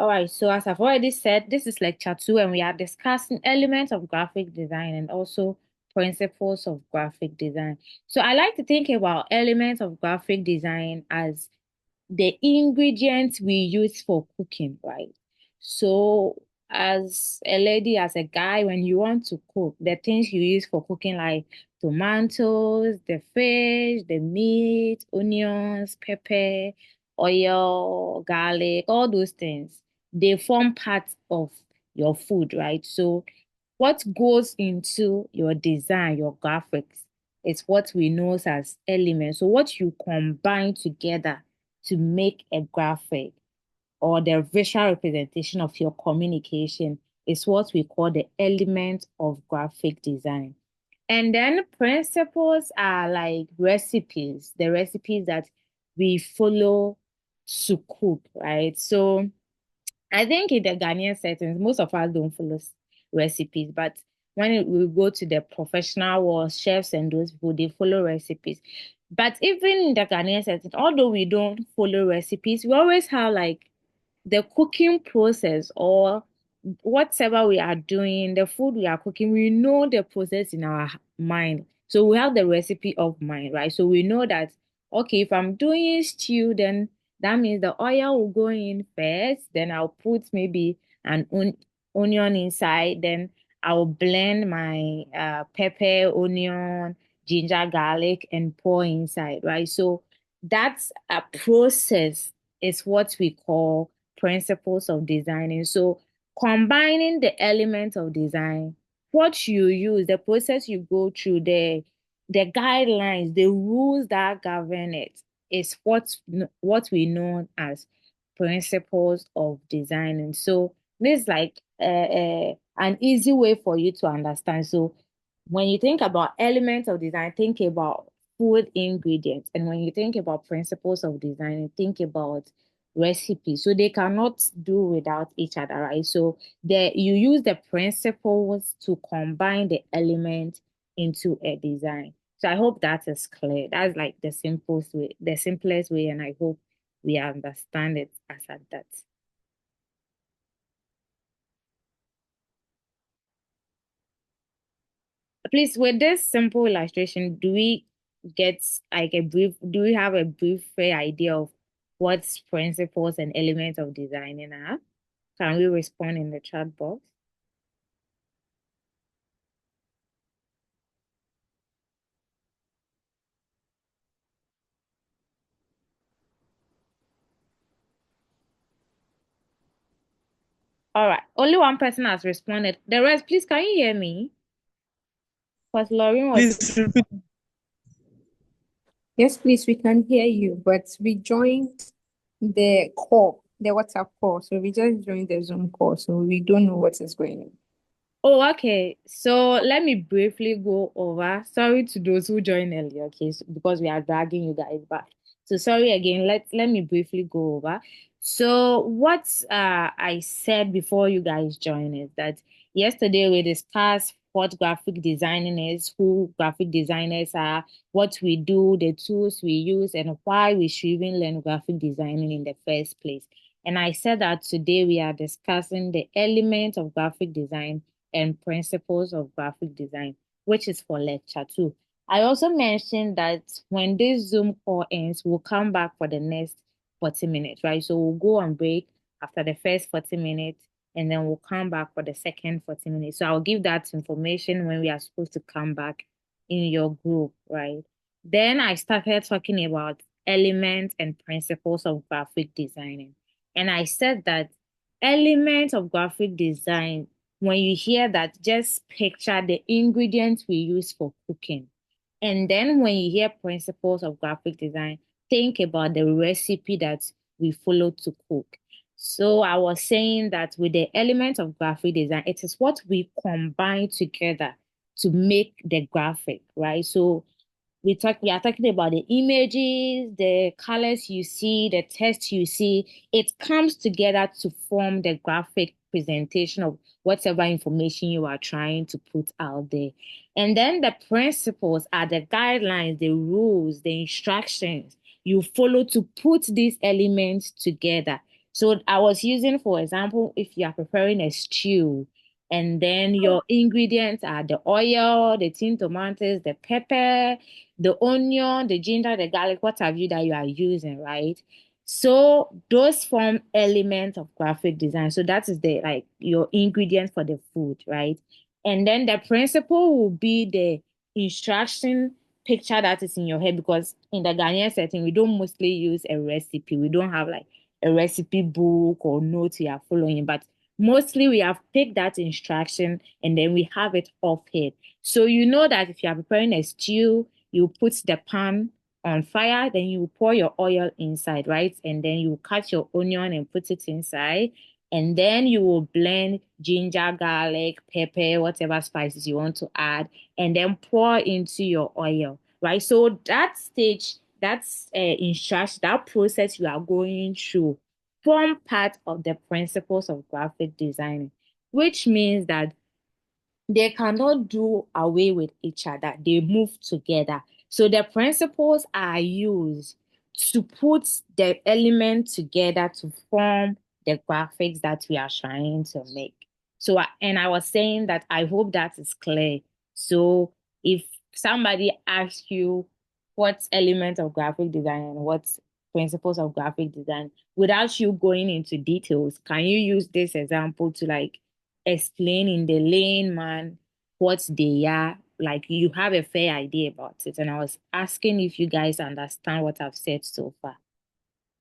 All right, so as I've already said, this is lecture two, and we are discussing elements of graphic design and also principles of graphic design. So I like to think about elements of graphic design as the ingredients we use for cooking, right? So as a lady, as a guy, when you want to cook, the things you use for cooking, like tomatoes, the fish, the meat, onions, pepper, oil, garlic, all those things, they form part of your food, right? So what goes into your design, your graphics, is what we know as elements. So what you combine together to make a graphic or the visual representation of your communication is what we call the element of graphic design. And then principles are like recipes, the recipes that we follow to cook, right? So I think in the Ghanaian settings, most of us don't follow recipes, but we go to the professional world, chefs and those people, they follow recipes. But even in the Ghanaian setting, although we don't follow recipes, we always have like the cooking process or whatever we are doing, the food we are cooking, we know the process in our mind. So we have the recipe of mind, right? So we know that, okay, if I'm doing stew, then that means the oil will go in first, then I'll put maybe an onion inside, then I'll blend my pepper, onion, ginger, garlic, and pour inside, right? So that's a process is what we call principles of designing. So combining the elements of design, what you use, the process you go through, the guidelines, the rules that govern it is what we know as principles of designing. So this is like an easy way for you to understand. So when you think about elements of design, think about food ingredients. And when you think about principles of design, think about recipes. So they cannot do without each other, right? So you use the principles to combine the element into a design. So I hope that is clear. That's like the simplest way, and I hope we understand it as at that. Please, with this simple illustration, get like do we have a brief fair idea of what principles and elements of designing are? Can we respond in the chat box? All right. Only one person has responded. The rest, please, can you hear me? Because Lauren was. Please repeat. Yes, please, we can hear you, but we joined the call, the WhatsApp call. So we just joined the Zoom call, so we don't know what is going on. Oh, okay. So let me briefly go over. Sorry to those who joined earlier, okay, because we are dragging you guys back. So sorry again. Let me briefly go over. So what I said before you guys join is that yesterday we discussed what graphic designing is, who graphic designers are, what we do, the tools we use, and why we should even learn graphic designing in the first place. And I said that today we are discussing the elements of graphic design and principles of graphic design, which is for lecture two. I also mentioned that when this Zoom call ends, we'll come back for the next 40 minutes, right? So we'll go on break after the first 40 minutes, and then we'll come back for the second 40 minutes. So I'll give that information when we are supposed to come back in your group, right? Then I started talking about elements and principles of graphic designing. And I said that elements of graphic design, when you hear that, just picture the ingredients we use for cooking. And then when you hear principles of graphic design, think about the recipe that we follow to cook. So I was saying that with the element of graphic design, it is what we combine together to make the graphic, right? So we are talking about the images, the colors you see, the text you see. It comes together to form the graphic presentation of whatever information you are trying to put out there. And then the principles are the guidelines, the rules, the instructions you follow to put these elements together. So I was using, for example, if you are preparing a stew, and then your ingredients are the oil, the tin tomatoes, the pepper, the onion, the ginger, the garlic, what have you that you are using, right? So those form elements of graphic design. So that is the like your ingredient for the food, right? And then the principle will be the instruction picture that is in your head, because in the Ghanaian setting, we don't mostly use a recipe. We don't have like a recipe book or note we are following, but mostly we have picked that instruction and then we have it off here. So you know that if you are preparing a stew, you put the pan on fire, then you pour your oil inside, right? And then you cut your onion and put it inside. And then you will blend ginger, garlic, pepper, whatever spices you want to add, and then pour into your oil, right? So that stage, that's instruction, that process you are going through form part of the principles of graphic design, which means that they cannot do away with each other. They move together. So the principles are used to put the element together to form the graphics that we are trying to make. So, and I was saying that I hope that is clear. So if somebody asks you what element of graphic design and what principles of graphic design, without you going into details, can you use this example to like explain in the layman what they are, like you have a fair idea about it. And I was asking if you guys understand what I've said so far.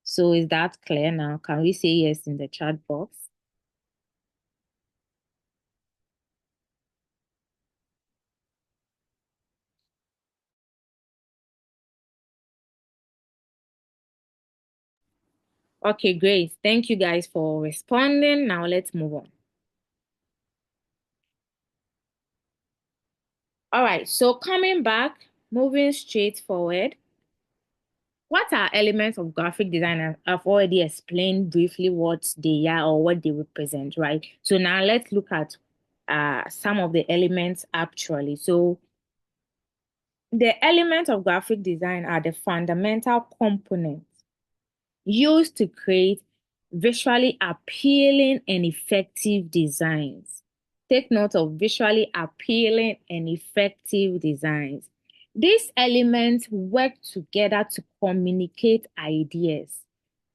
So is that clear now? Can we say yes in the chat box? Okay, great. Thank you guys for responding. Now let's move on. All right, so coming back, moving straight forward. What are elements of graphic design? I've already explained briefly what they are or what they represent, right? So now let's look at some of the elements actually. So the elements of graphic design are the fundamental components used to create visually appealing and effective designs. Take note of visually appealing and effective designs. These elements work together to communicate ideas,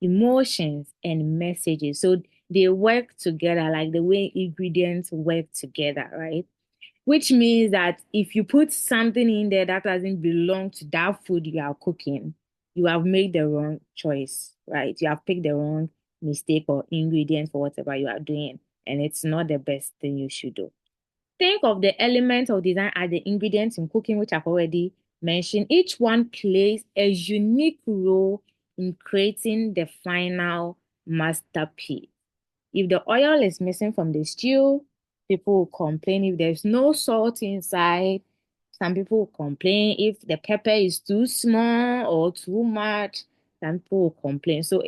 emotions, and messages. So they work together like the way ingredients work together, right? Which means that if you put something in there that doesn't belong to that food you are cooking, you have made the wrong choice, right? You have picked the wrong mistake or ingredient for whatever you are doing, and it's not the best thing you should do. Think of the elements of design as the ingredients in cooking, which I've already mentioned. Each one plays a unique role in creating the final masterpiece. If the oil is missing from the stew, people will complain. If there's no salt inside, some people will complain. If the pepper is too small or too much, some people will complain. So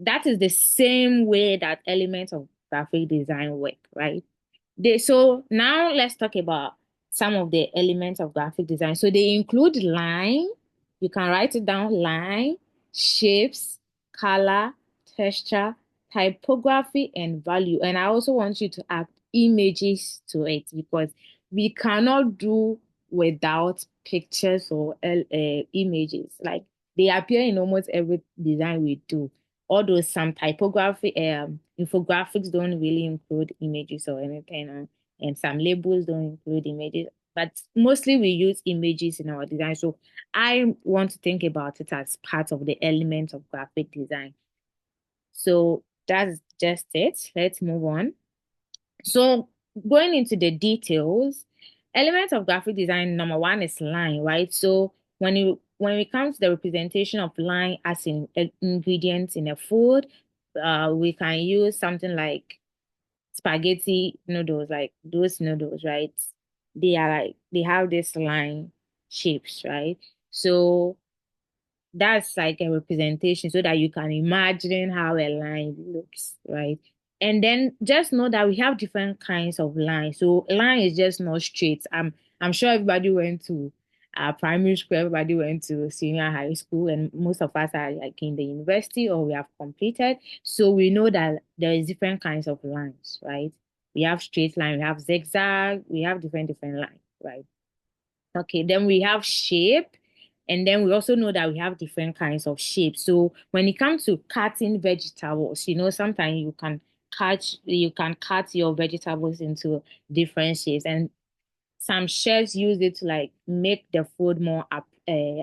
that is the same way that elements of graphic design work, right? So now let's talk about some of the elements of graphic design. So they include line, you can write it down, line, shapes, color, texture, typography, and value. And I also want you to add images to it because we cannot do without pictures or images. Like they appear in almost every design we do. Although some typography infographics don't really include images or anything, and some labels don't include images, but mostly we use images in our design. So I want to think about it as part of the element of graphic design. So that's just it. Let's move on. So going into the details, elements of graphic design, number one is line, right? So when it comes to the representation of line as in ingredients in a food, we can use something like spaghetti noodles, like those noodles, right? They have this line shapes, right? So that's like a representation so that you can imagine how a line looks, right? And then just know that we have different kinds of lines. So line is just not straight. I'm sure everybody went to our primary school, everybody went to senior high school, and most of us are like in the university or we have completed. So we know that there is different kinds of lines, right? We have straight line, we have zigzag, we have different lines, right? Okay, then we have shape, and then we also know that we have different kinds of shapes. So when it comes to cutting vegetables, sometimes you can cut your vegetables into different shapes, and some chefs use it to like make the food more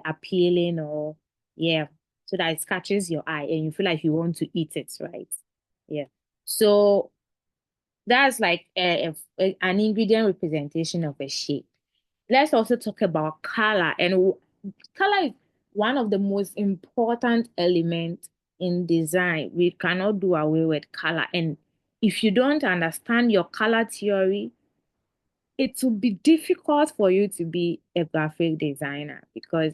appealing, or yeah, so that it catches your eye and you feel like you want to eat it, right? Yeah. So that's like an ingredient representation of a shape. Let's also talk about color. And color is one of the most important elements in design. We cannot do away with color. And if you don't understand your color theory, it will be difficult for you to be a graphic designer, because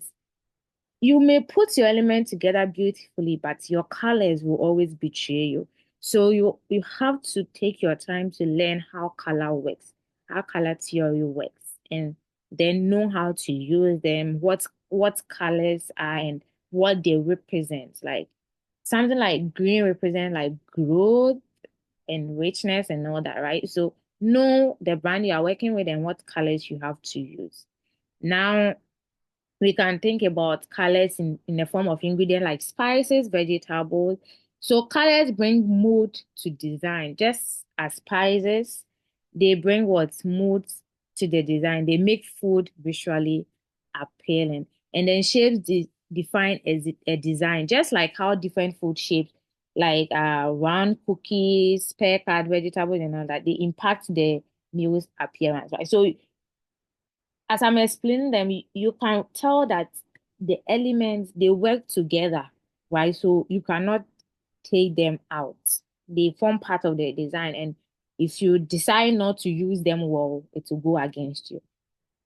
you may put your elements together beautifully, but your colors will always betray you. So you have to take your time to learn how color works, how color theory works, and then know how to use them, what colors are and what they represent. Like something like green represent like growth and richness and all that, right? So know the brand you are working with and what colors you have to use. Now we can think about colors in the form of ingredient like spices, vegetables. So colors bring mood to design, just as spices, they bring what mood to the design. They make food visually appealing. And then shapes define a design, just like how different food shapes, like round cookies, pear cut, vegetables, and all that, they impact the meal's appearance, right? So as I'm explaining them, you can tell that the elements they work together, right? So you cannot take them out. They form part of the design, and if you decide not to use them well, it will go against you.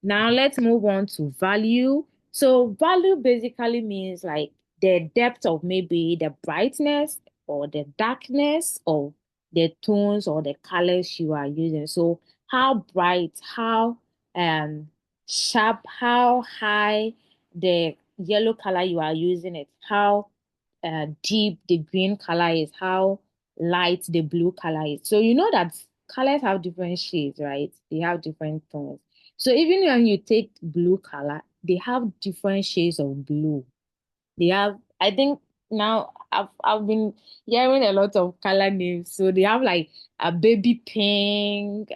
Now let's move on to value. So value basically means like the depth of maybe the brightness or the darkness of the tones or the colors you are using. So how bright, how sharp, how high the yellow color you are using it, how deep the green color is, how light the blue color is. So you know that colors have different shades, right? They have different tones. So even when you take blue color, they have different shades of blue. They have, I think now I've been hearing a lot of color names. So they have like a baby pink,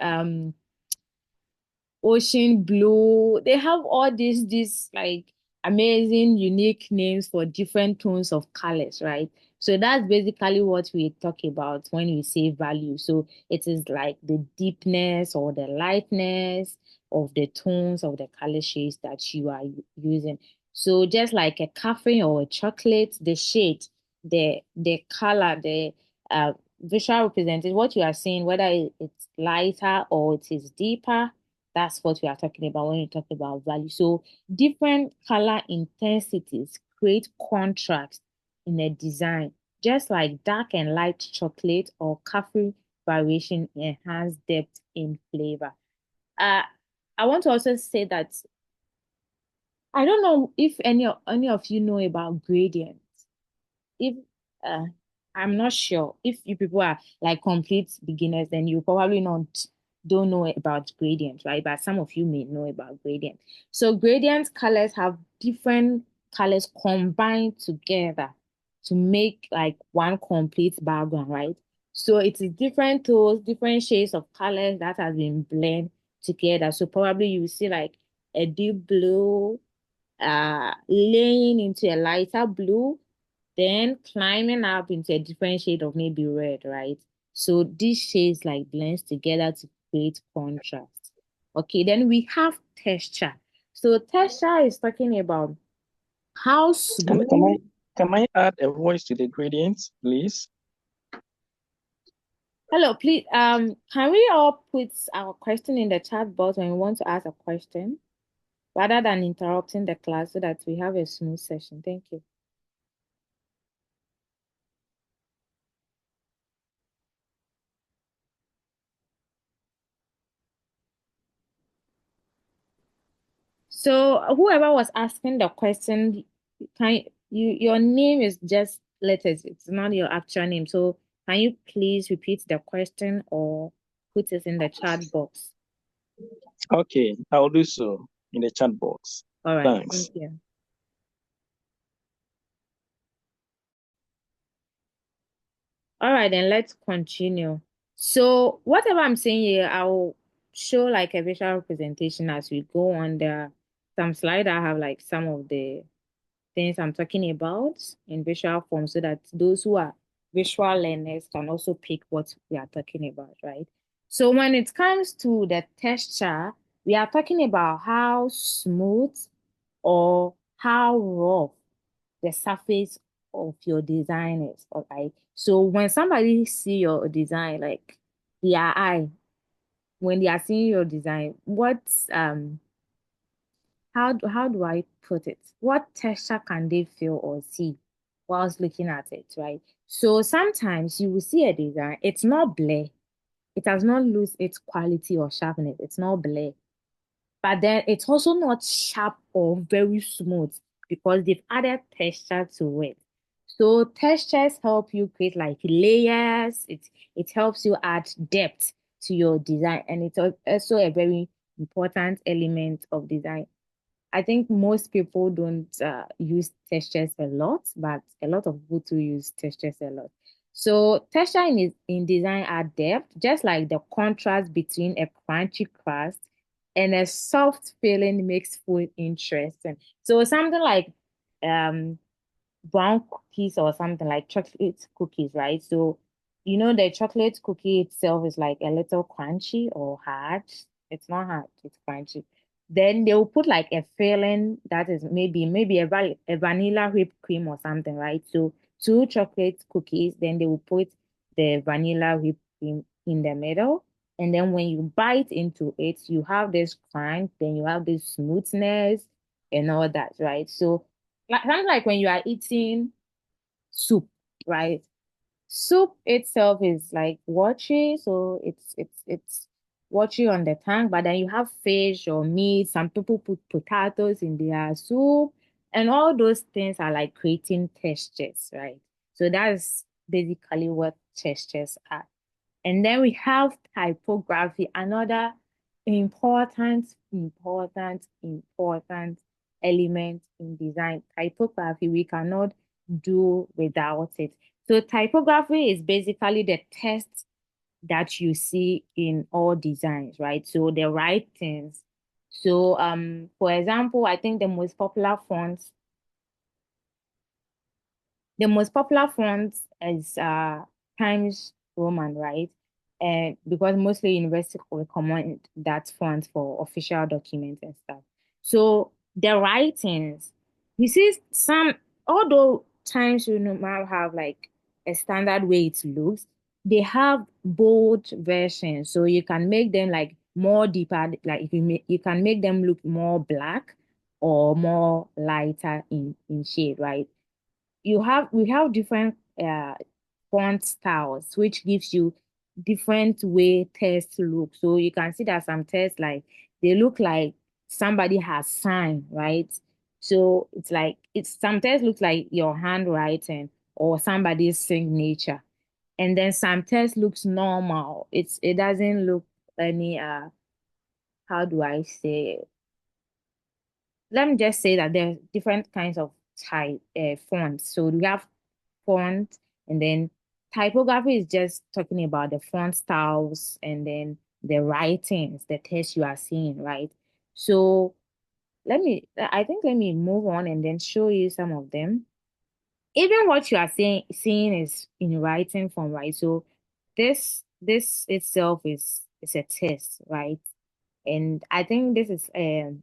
ocean blue. They have all these like amazing, unique names for different tones of colors, right? So that's basically what we talk about when we say value. So it is like the deepness or the lightness of the tones of the color shades that you are using. So just like a coffee or a chocolate, the shade, the color, the visual representation, what you are seeing, whether it's lighter or it is deeper, that's what we are talking about when you talk about value. So different color intensities create contrast in a design, just like dark and light chocolate or coffee variation enhance depth in flavor. Uh, I want to also say that I don't know if any of you know about gradients. If uh, I'm not sure if you people are like complete beginners, then you probably not don't know about gradient, right? But some of you may know about gradient. So gradient colors have different colors combined together to make like one complete background, right? So it is different tones, different shades of colors that has been blended together. So probably you see like a deep blue, laying into a lighter blue, then climbing up into a different shade of maybe red, right? So these shades like blends together to create contrast. Okay, then we have texture. So texture is talking about how Can, can I smooth. can I add a voice to the gradients, please? Hello, please. Can we all put our question in the chat box when we want to ask a question, rather than interrupting the class so that we have a smooth session? Thank you. So whoever was asking the question, your name is just letters. It's not your actual name. So can you please repeat the question or put it in the chat box? Okay, I'll do so in the chat box. All right, Thanks. thank you. All right, then let's continue. So whatever I'm saying here, I'll show like a visual representation as we go on. There are some slides that have like some of the things I'm talking about in visual form so that those who are visual learners can also pick what we are talking about, right? So when it comes to the texture, we are talking about how smooth or how rough the surface of your design is. Okay. So when somebody see your design, like their eye, when they are seeing your design, how do I put it? What texture can they feel or see whilst looking at it, right? So sometimes you will see a design, it's not blur, it does not lose its quality or sharpness, it's not blur. But then it's also not sharp or very smooth because they've added texture to it. So textures help you create like layers. It helps you add depth to your design, and it's also a very important element of design. I think most people don't use textures a lot, but a lot of people do use textures a lot. So texture in design are depth, just like the contrast between a crunchy crust and a soft filling makes food interesting. So something like um brown cookies or something like chocolate cookies, right? So the chocolate cookie itself is like a little crunchy or hard. It's not hard, it's crunchy. Then they will put like a filling that is maybe a vanilla whipped cream or something, right? So two chocolate cookies, then they will put the vanilla whipped cream in the middle. And then when you bite into it, you have this crunch, then you have this smoothness and all that, right? So something like when you are eating soup, right? Soup itself is like watery, so it's watery on the tongue, but then you have fish or meat. Some people put potatoes in their soup, and all those things are like creating textures, right? So that's basically what textures are. And then we have typography, another important element in design. Typography, we cannot do without it. So typography is basically the text that you see in all designs, right? So the writings. So for example, I think the most popular font is Times Roman, right? And because mostly universities recommend that font for official documents and stuff. So the writings, you see some, although Times Roman have like a standard way it looks, they have bold versions, so you can make them like more deeper, like you can make them look more black or more lighter in shade, right? We have different font styles, which gives you different way text look. So you can see that some text like they look like somebody has signed, right? So it's some text looks like your handwriting or somebody's signature. And then some text looks normal. It doesn't look any how do I say it? Let me just say that there are different kinds of fonts. So we have font, and then typography is just talking about the font styles and then the writings, the text you are seeing, right? So let me move on and then show you some of them. Even what you are seeing is in writing form, right? So this itself is a text, right? And I think this is a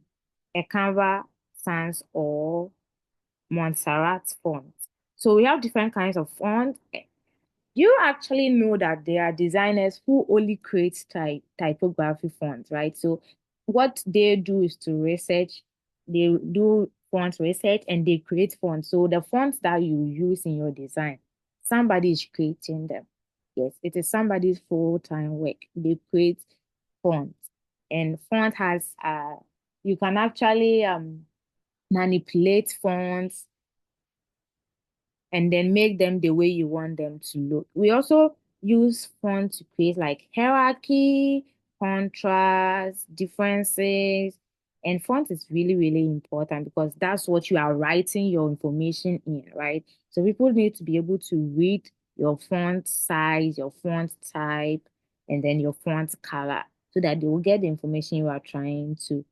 Canva Sans or Montserrat font. So we have different kinds of fonts. You actually know that there are designers who only create typography fonts, right? So what they do is to research, they do font research and they create fonts. So the fonts that you use in your design, somebody is creating them. Yes, it is somebody's full-time work. They create fonts. And font has you can actually manipulate fonts and then make them the way you want them to look. We also use font to create like hierarchy, contrast, differences, and font is really, really important because that's what you are writing your information in, right? So people need to be able to read your font size, your font type, and then your font color so that they will get the information you are trying to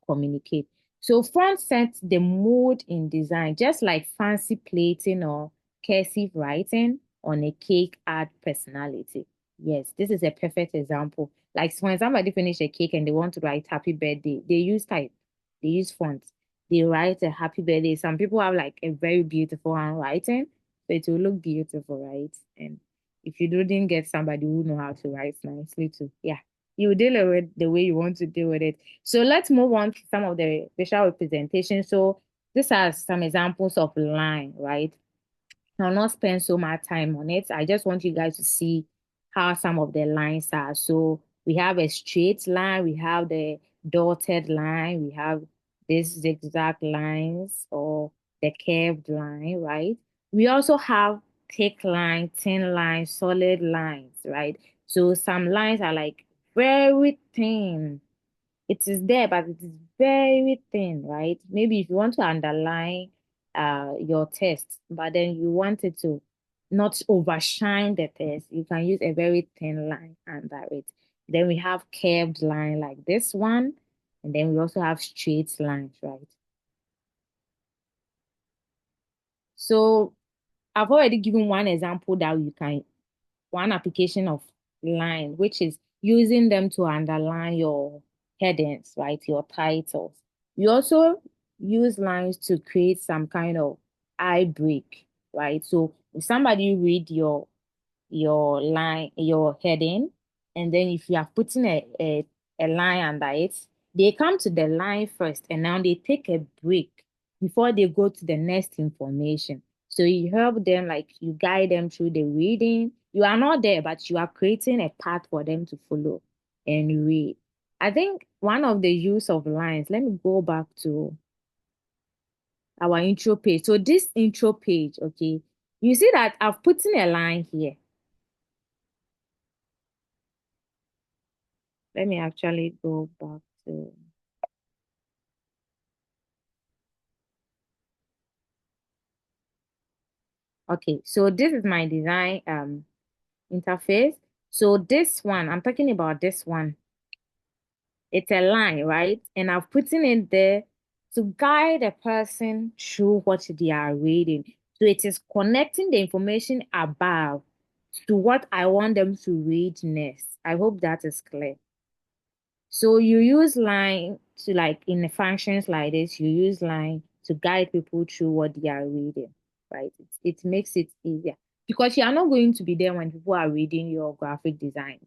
communicate. So font sets the mood in design, just like fancy plating or cursive writing on a cake add personality. Yes, this is a perfect example. Like when somebody finish a cake and they want to write happy birthday, they use type, they use fonts. They write a happy birthday. Some people have like a very beautiful handwriting, so it will look beautiful, right? And if you didn't get somebody who know how to write nicely too, yeah, you deal with it the way you want to deal with it. So let's move on to some of the visual representation. So these are some examples of line, right? I'll not spend so much time on it. I just want you guys to see how some of the lines are. So we have a straight line, we have the dotted line, we have these zigzag lines or the curved line, right? We also have thick line, thin line, solid lines, right? So some lines are like very thin, it is there, but it is very thin, right? Maybe if you want to underline your text, but then you want it to not overshine the text, you can use a very thin line under it. Then we have curved line like this one, and then we also have straight lines, right? So I've already given one example that you can, one application of line, which is using them to underline your headings, right? Your titles. You also use lines to create some kind of eye break, right? So if somebody read your line, your heading, and then if you are putting a line under it, they come to the line first and now they take a break before they go to the next information. So you help them, like you guide them through the reading. You are not there, but you are creating a path for them to follow and read. I think one of the use of lines, let me go back to our intro page. So this intro page, okay, you see that I've put in a line here. Let me actually go back to. Okay, so this is my design interface. So this one, I'm talking about this one. It's a line, right? And I've put in it there to guide a person through what they are reading. So it is connecting the information above to what I want them to read next. I hope that is clear. So you use line to, like in the functions like this, you use line to guide people through what they are reading, right? It makes it easier because you are not going to be there when people are reading your graphic design.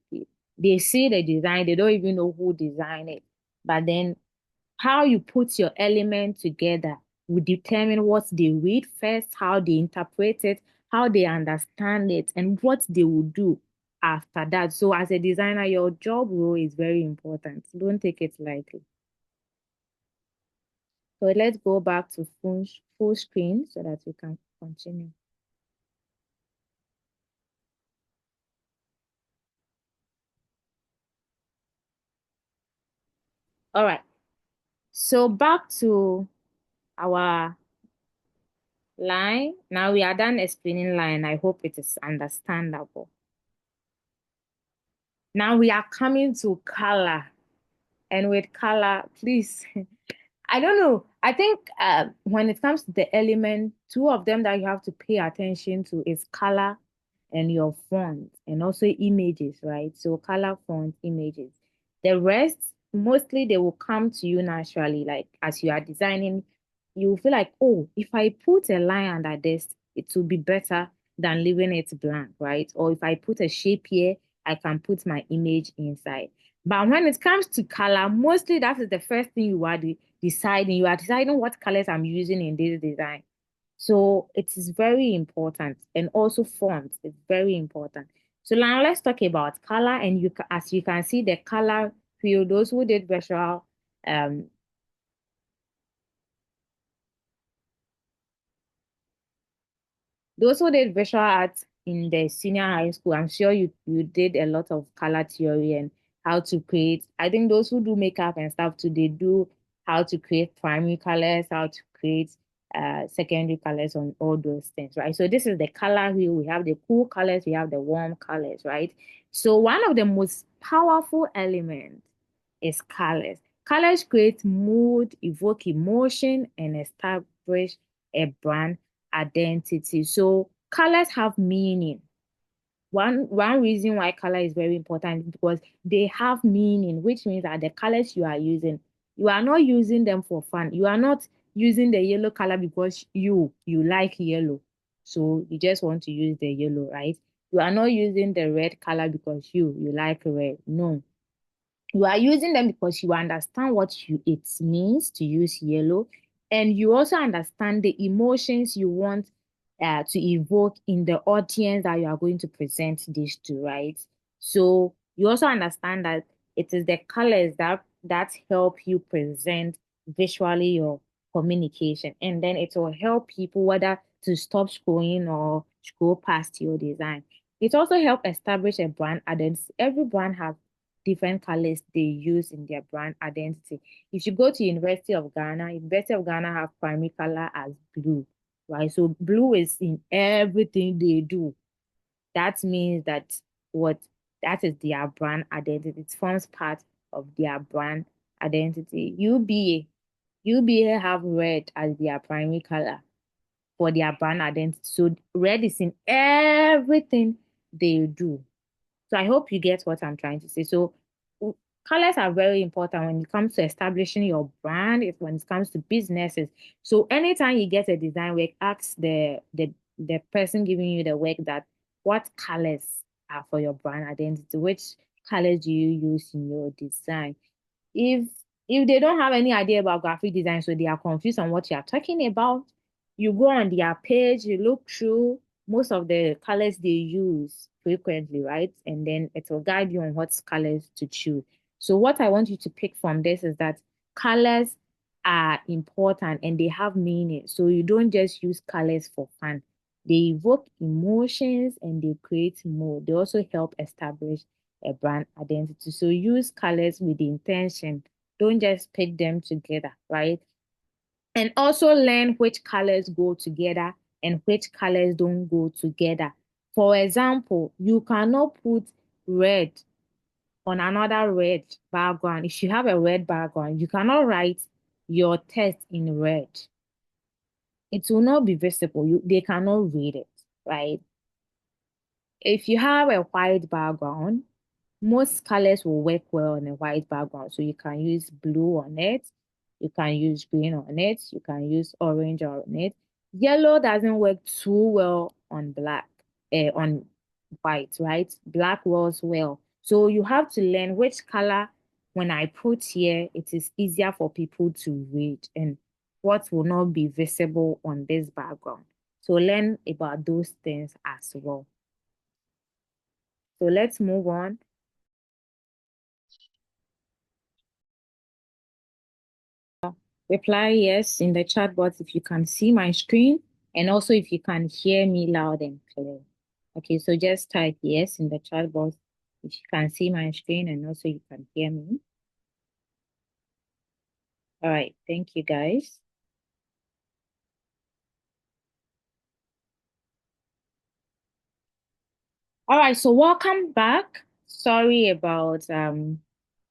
They see the design, they don't even know who designed it. But then how you put your element together will determine what they read first, how they interpret it, how they understand it, and what they will do after that. So as a designer, your job role is very important. Don't take it lightly. So let's go back to full screen so that we can continue. All right. So back to our line. Now we are done explaining line. I hope it is understandable. Now we are coming to color. And with color, please, I don't know. I think when it comes to the element, two of them that you have to pay attention to is color and your font and also images, right? So color, font, images. The rest, mostly they will come to you naturally. Like as you are designing, you feel like, oh, if I put a line under this, it will be better than leaving it blank, right? Or if I put a shape here, I can put my image inside. But when it comes to color, mostly that is the first thing you are deciding. You are deciding what colors I'm using in this design. So it is very important. And also font is very important. So now let's talk about color. And as you can see, the color field, those who did visual Those who did visual arts in the senior high school, I'm sure you did a lot of color theory and how to create. I think those who do makeup and stuff too, they do how to create primary colors, how to create secondary colors on all those things, right? So this is the color wheel. We have the cool colors, we have the warm colors, right? So one of the most powerful elements is colors. Colors create mood, evoke emotion, and establish a brand identity. So colors have meaning. One reason why color is very important is because they have meaning, which means that the colors you are using, you are not using them for fun. You are not using the yellow color because you like yellow. So you just want to use the yellow, right? You are not using the red color because you like red. No. You are using them because you understand what it means to use yellow, and you also understand the emotions you want to evoke in the audience that you are going to present this to, right? So you also understand that it is the colors that help you present visually your communication, and then it will help people whether to stop scrolling or scroll past your design. It also helps establish a brand identity. Every brand has different colors they use in their brand identity. If you go to University of Ghana have primary color as blue, right? So blue is in everything they do. That means what that is their brand identity. It forms part of their brand identity. UBA have red as their primary color for their brand identity. So red is in everything they do. So I hope you get what I'm trying to say. So colors are very important when it comes to establishing your brand, when it comes to businesses. So anytime you get a design work, ask the person giving you the work that what colors are for your brand identity, which colors do you use in your design? If if they don't have any idea about graphic design, so they are confused on what you are talking about, you go on their page, you look through most of the colors they use frequently, right? And then it will guide you on what colors to choose. So what I want you to pick from this is that colors are important and they have meaning. So you don't just use colors for fun. They evoke emotions and they create mood. They also help establish a brand identity. So use colors with intention. Don't just pick them together, right? And also learn which colors go together and which colors don't go together. For example, you cannot put red on another red background. If you have a red background, you cannot write your text in red. It will not be visible. They cannot read it, right? If you have a white background, most colors will work well on a white background. So you can use blue on it, you can use green on it, you can use orange on it. Yellow doesn't work too well on black, on white, right? Black works well. So you have to learn which color, when I put here, it is easier for people to read and what will not be visible on this background. So learn about those things as well. So let's move on. Reply yes in the chat box if you can see my screen and also if you can hear me loud and clear. Okay, so just type yes in the chat box if you can see my screen and also you can hear me. All right, thank you guys. All right, so welcome back. Sorry about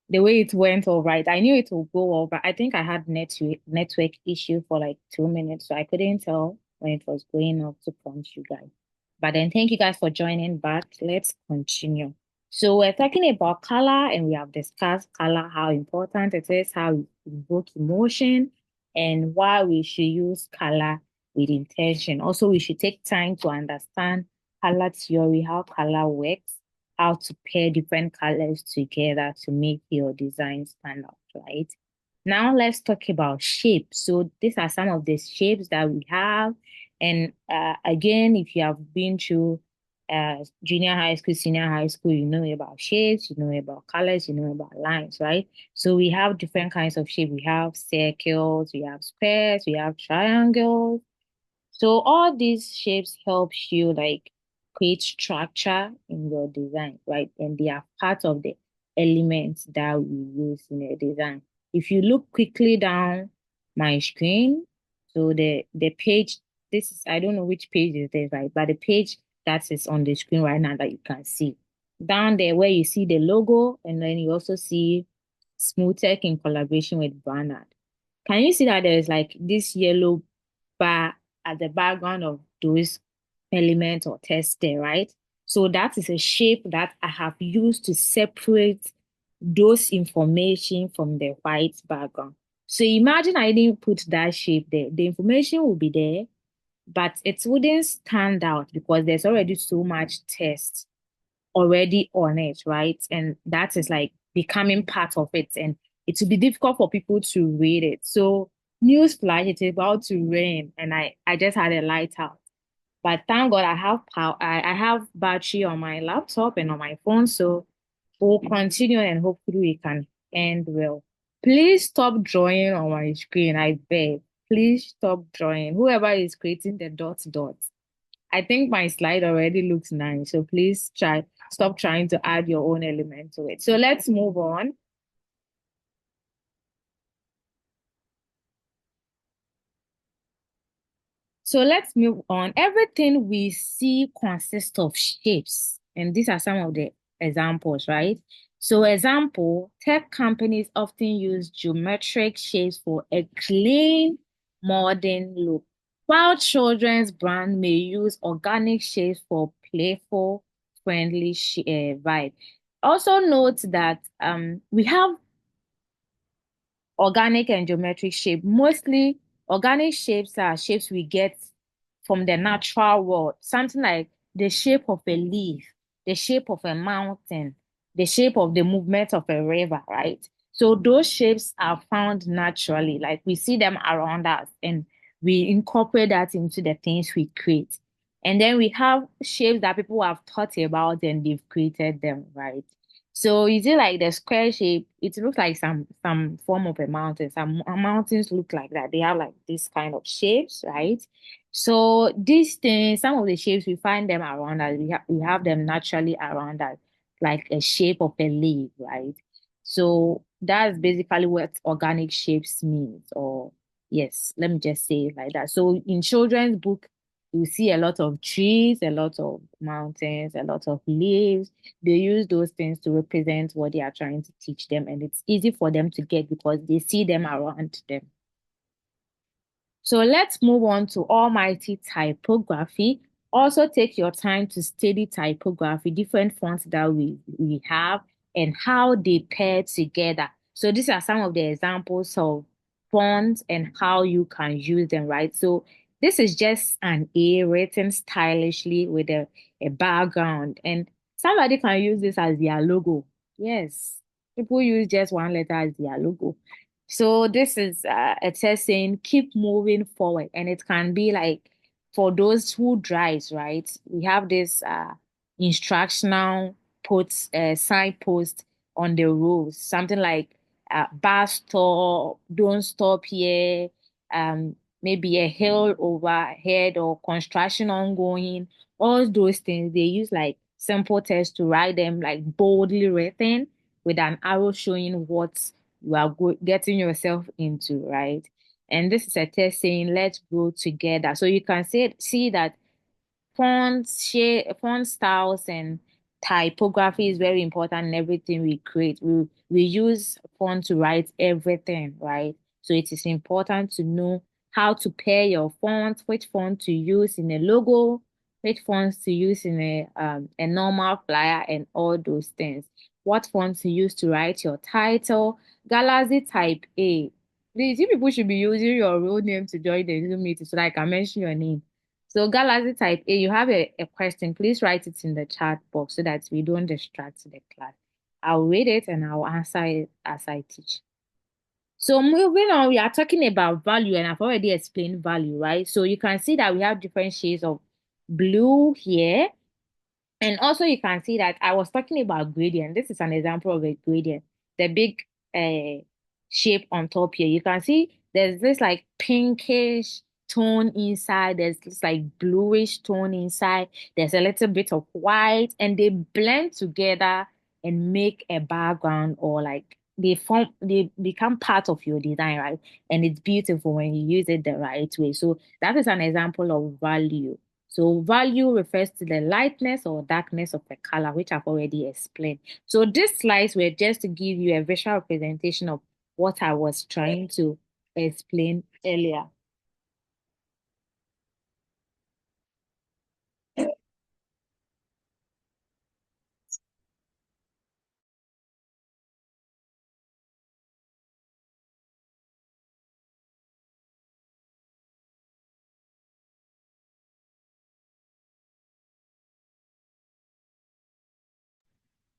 the way it went all right. I knew it would go all, but I think I had network issue for like 2 minutes, so I couldn't tell when it was going off to prompt you guys. But then thank you guys for joining back. Let's continue. So we're talking about color and we have discussed color, how important it is, how it evoke emotion, and why we should use color with intention. Also, we should take time to understand color theory, how color works, how to pair different colors together to make your design stand out, right? Now let's talk about shapes. So these are some of the shapes that we have. And again, if you have been through junior high school, senior high school, you know about shapes, you know about colors, you know about lines, right? So we have different kinds of shape. We have circles, we have squares, we have triangles. So all these shapes helps you like create structure in your design, right? And they are part of the elements that we use in a design. If you look quickly down my screen, so the page, this is I don't know which page is this, right? But the page that is on the screen right now that you can see. Down there where you see the logo, and then you also see Smooth Tech in collaboration with Barnard. Can you see that there is like this yellow bar at the background of those elements or tests there, right? So that is a shape that I have used to separate those information from the white background. So imagine I didn't put that shape there. The information will be there, but it wouldn't stand out because there's already so much text already on it, right? And that is like becoming part of it. And it will be difficult for people to read it. So newsflash, it's about to rain and I just had a light out. But thank God I have power, I have battery on my laptop and on my phone. So we'll continue and hopefully we can end well. Please stop drawing on my screen, I beg. Please stop drawing. Whoever is creating the dots. I think my slide already looks nice. So please stop trying to add your own element to it. So let's move on. So let's move on. Everything we see consists of shapes. And these are some of the examples, right? So example, tech companies often use geometric shapes for a clean, modern look, while children's brand may use organic shapes for playful, friendly vibe. Also note that we have organic and geometric shape. Mostly organic shapes are shapes we get from the natural world, something like the shape of a leaf, the shape of a mountain, the shape of the movement of a river, right? So those shapes are found naturally, like we see them around us and we incorporate that into the things we create. And then we have shapes that people have thought about and they've created them, right? So is it like the square shape? It looks like some form of a mountain. Some mountains look like that. They have like this kind of shapes, right? So these things, some of the shapes we find them around us. We have them naturally around us, like a shape of a leaf, right? So that's basically what organic shapes means. Or yes, let me just say it like that. So in children's book, you see a lot of trees, a lot of mountains, a lot of leaves. They use those things to represent what they are trying to teach them, and it's easy for them to get because they see them around them. So let's move on to almighty typography. Also take your time to study typography, different fonts that we have and how they pair together. So these are some of the examples of fonts and how you can use them, right? So this is just an A written stylishly with a background, and somebody can use this as their logo. Yes, people use just one letter as their logo. So this is a test saying keep moving forward, and it can be like for those who drives, right? We have this instructional puts signpost on the roads, something like bus stop, don't stop here, maybe a hill overhead or construction ongoing. All those things they use like simple text to write them like boldly written with an arrow showing what you are getting yourself into, right? And this is a test saying, let's grow together. So you can see that font styles and typography is very important in everything we create. We use font to write everything, right? So it is important to know how to pair your font, which font to use in a logo, which fonts to use in a normal flyer, and all those things. What font to use to write your title. Galaxy Type A. Please, you people should be using your real name to join the Zoom meeting so that I can mention your name. So Galaxy Type A, you have a question, please write it in the chat box so that we don't distract the class. I'll read it and I'll answer it as I teach. So moving on, we are talking about value, and I've already explained value, right? So you can see that we have different shades of blue here, And also you can see that I was talking about gradient. This is an example of a gradient. The big shape on top here. You can see there's this like pinkish tone inside. There's this like bluish tone inside. There's a little bit of white, and they blend together and make a background, or like they become part of your design, right? And it's beautiful when you use it the right way. So that is an example of value. So value refers to the lightness or darkness of a color, which I've already explained. So these slides were just to give you a visual representation of what I was trying to explain earlier.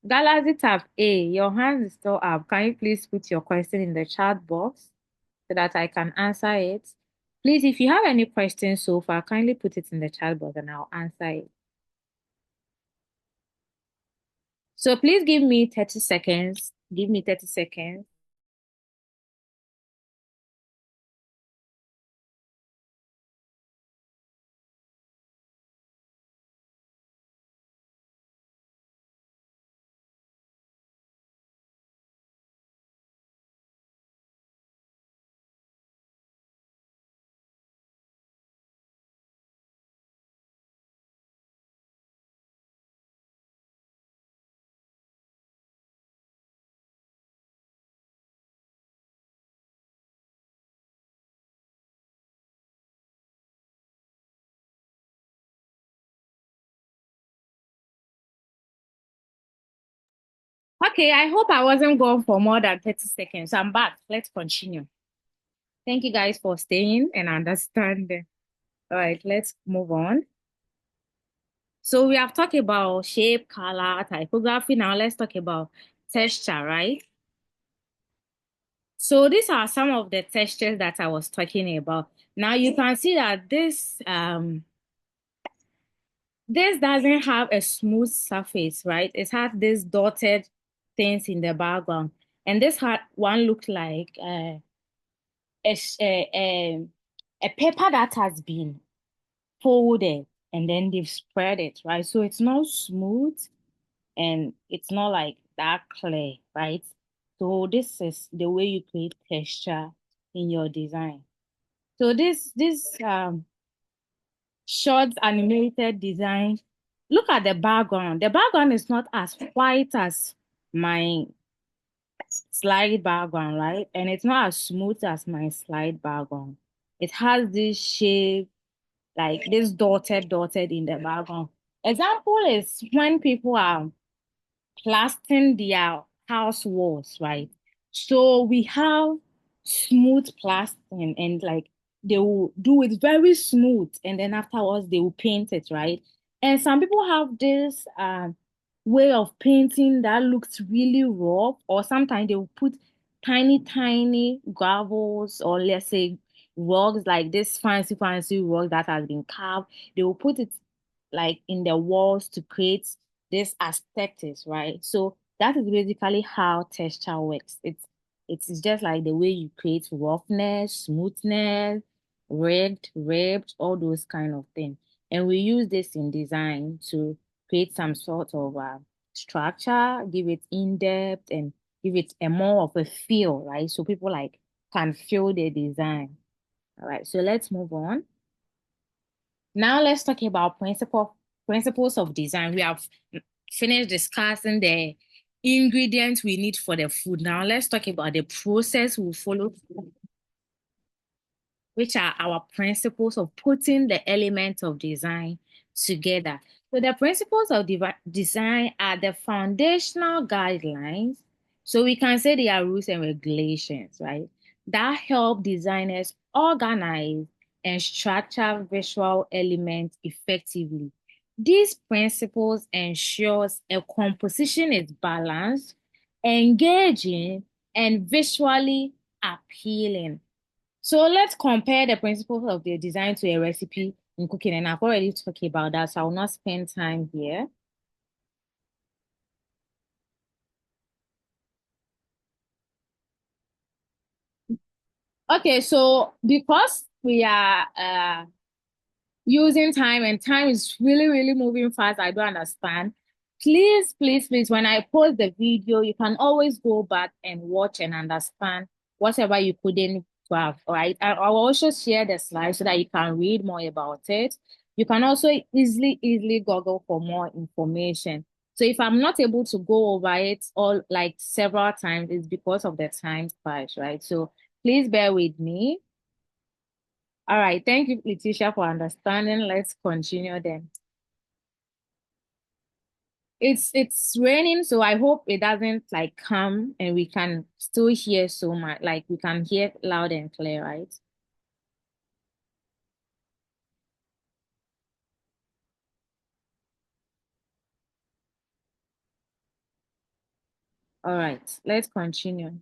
Galaxy Tab A, your hand is still up. Can you please put your question in the chat box so that I can answer it? Please, if you have any questions so far, kindly put it in the chat box and I'll answer it. So please give me 30 seconds. Give me 30 seconds. Okay, I hope I wasn't gone for more than 30 seconds. I'm back. Let's continue. Thank you guys for staying and understanding. All right, let's move on. So we have talked about shape, color, typography. Now let's talk about texture, right? So these are some of the textures that I was talking about. Now you can see that this doesn't have a smooth surface, right? It has these dotted things in the background. And this one looked like a paper that has been folded and then they've spread it, right? So it's not smooth and it's not like that clear, right? So this is the way you create texture in your design. So this short animated design, look at the background. The background is not as white as my slide background, right? And it's not as smooth as my slide background. It has this shape, like this dotted in the background. Example is when people are plastering their house walls, right? So we have smooth plastering and like they will do it very smooth and then afterwards they will paint it, right? And some people have this way of painting that looks really rough, or sometimes they will put tiny gravels, or let's say rugs, like this fancy rug that has been carved. They will put it like in the walls to create this aesthetics, right? So that is basically how texture works. It's just like the way you create roughness, smoothness, ribbed, all those kind of things. And we use this in design to create some sort of structure, give it in-depth, and give it a more of a feel, right? So people like can feel the design. All right, so let's move on. Now let's talk about principles of design. We have finished discussing the ingredients we need for the food. Now let's talk about the process we follow, which are our principles of putting the elements of design together. So the principles of design are the foundational guidelines. So we can say they are rules and regulations, right? That help designers organize and structure visual elements effectively. These principles ensures a composition is balanced, engaging, and visually appealing. So let's compare the principles of the design to a recipe in cooking, and I've already talked about that, so I will not spend time here. Okay, so because we are using time and time is really, really moving fast, I don't understand. Please, please, please, when I post the video, you can always go back and watch and understand whatever you couldn't grab, right? I'll also share the slides so that you can read more about it. You can also easily Google for more information. So if I'm not able to go over it all like several times, it's because of the time clash, right? So please bear with me. All right, thank you, Letitia, for understanding. Let's continue then. It's raining, so I hope it doesn't like come and we can still hear so much, like we can hear loud and clear, right? All right, let's continue.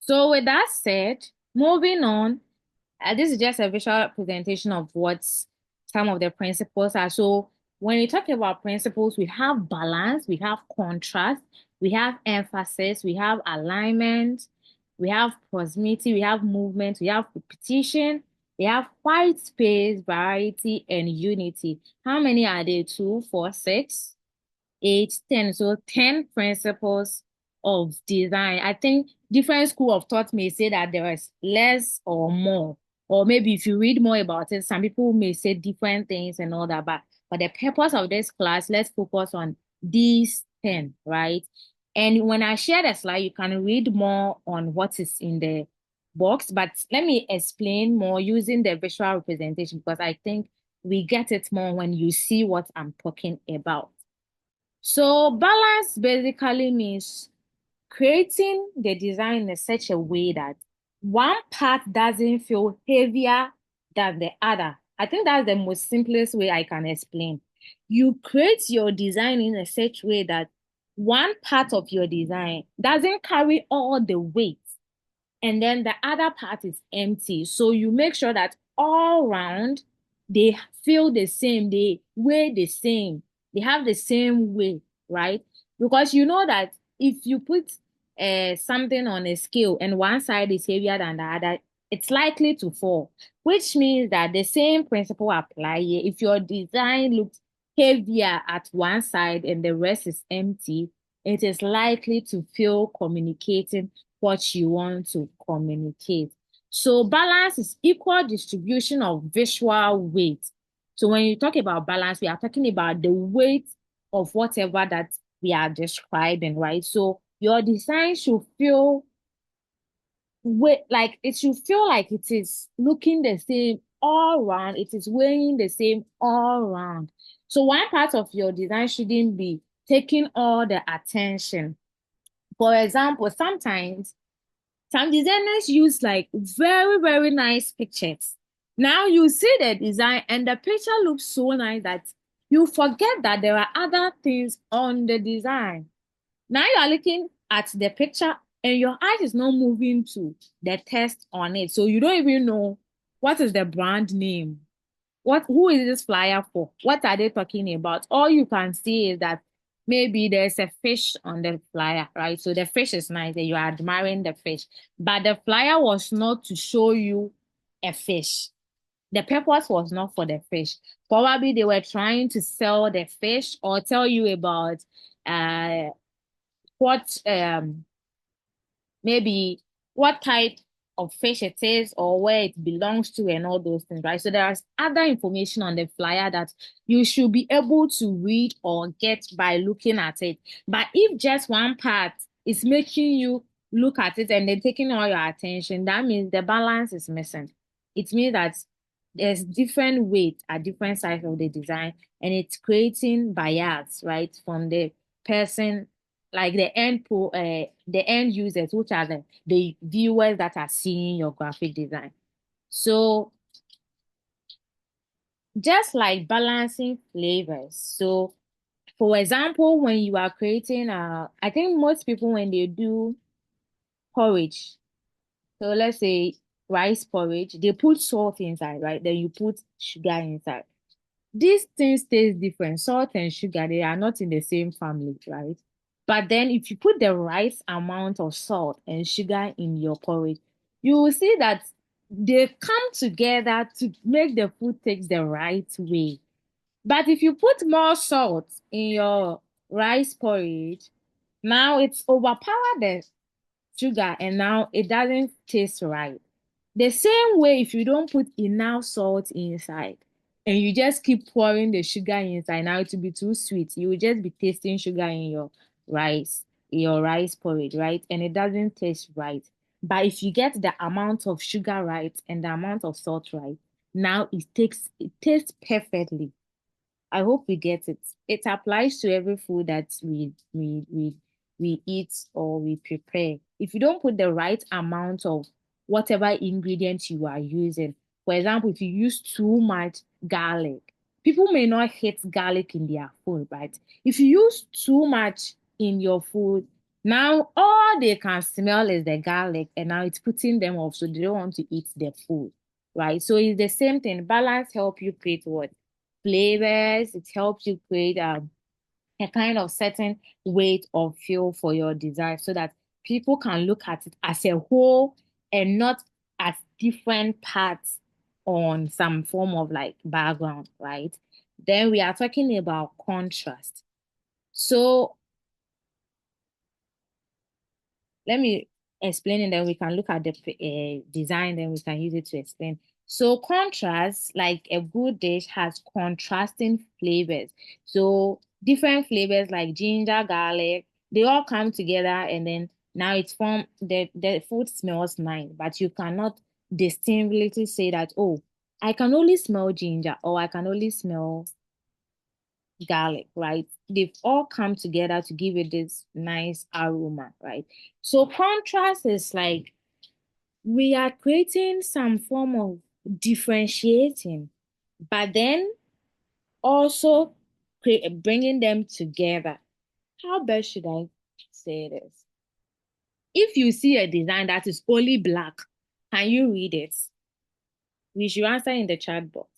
So with that said, moving on, this is just a visual representation of what some of the principles are. So when you talk about principles, we have balance, we have contrast, we have emphasis, we have alignment, we have proximity, we have movement, we have repetition, we have white space, variety, and unity. How many are there? 2, 4, 6? 8, 10. So 10 principles of design. I think different school of thought may say that there is less or more. Or maybe if you read more about it, some people may say different things and all that. But for the purpose of this class, let's focus on these 10, right? And when I share the slide, you can read more on what is in the box. But let me explain more using the visual representation because I think we get it more when you see what I'm talking about. So balance basically means creating the design in such a way that one part doesn't feel heavier than the other. I think that's the most simplest way I can explain. You create your design in a such way that one part of your design doesn't carry all the weight and then the other part is empty. So you make sure that all round they feel the same, they weigh the same, they have the same weight, right? Because you know that if you put something on a scale and one side is heavier than the other, it's likely to fall, which means that the same principle apply here. If your design looks heavier at one side and the rest is empty, it is likely to feel communicating what you want to communicate. So balance is equal distribution of visual weight. So when you talk about balance, we are talking about the weight of whatever that we are describing, right? So your design should feel like it should feel like it is looking the same all around, it is weighing the same all around. So one part of your design shouldn't be taking all the attention. For example, sometimes some designers use like very, very nice pictures. Now you see the design and the picture looks so nice that you forget that there are other things on the design. Now you are looking at the picture and your eyes is not moving to the text on it. So you don't even know what is the brand name. Who is this flyer for? What are they talking about? All you can see is that maybe there's a fish on the flyer, right? So the fish is nice and you're admiring the fish. But the flyer was not to show you a fish. The purpose was not for the fish. Probably they were trying to sell the fish or tell you about what maybe what type of fish it is or where it belongs to and all those things, right? So there's other information on the flyer that you should be able to read or get by looking at it. But if just one part is making you look at it and then taking all your attention, that means the balance is missing. It means that there's different weight at different sides of the design and it's creating bias, right, from the person like the end users, which are the viewers that are seeing your graphic design. So just like balancing flavors. So for example, when you are creating I think most people when they do porridge, so let's say rice porridge, they put salt inside, right? Then you put sugar inside. These things taste different. Salt and sugar, they are not in the same family, right? But then if you put the right amount of salt and sugar in your porridge, you will see that they come together to make the food taste the right way. But if you put more salt in your rice porridge, now it's overpowered the sugar and now it doesn't taste right. The same way, if you don't put enough salt inside and you just keep pouring the sugar inside, now it will be too sweet. You will just be tasting sugar in your rice porridge, right? And it doesn't taste right. But if you get the amount of sugar right and the amount of salt right, now it tastes perfectly. I hope we get it. It applies to every food that we eat or we prepare. If you don't put the right amount of whatever ingredients you are using, for example, if you use too much garlic, people may not hate garlic in their food, right? If you use too much in your food, now all they can smell is the garlic, and now it's putting them off, so they don't want to eat the food, right? So it's the same thing. Balance help you create what? Flavors. It helps you create a kind of certain weight or feel for your desire so that people can look at it as a whole and not as different parts on some form of like background, right? Then we are talking about contrast. So let me explain and then we can look at the design, then we can use it to explain. So contrast, like a good dish has contrasting flavors. So different flavors like ginger, garlic, they all come together and then now it's form the food smells nice, but you cannot distinctly say that, oh, I can only smell ginger or I can only smell garlic, right? They've all come together to give it this nice aroma, right? So contrast is like we are creating some form of differentiating, but then also bringing them together. How best should I say this? If you see a design that is only black, can you read it? We should answer in the chat box.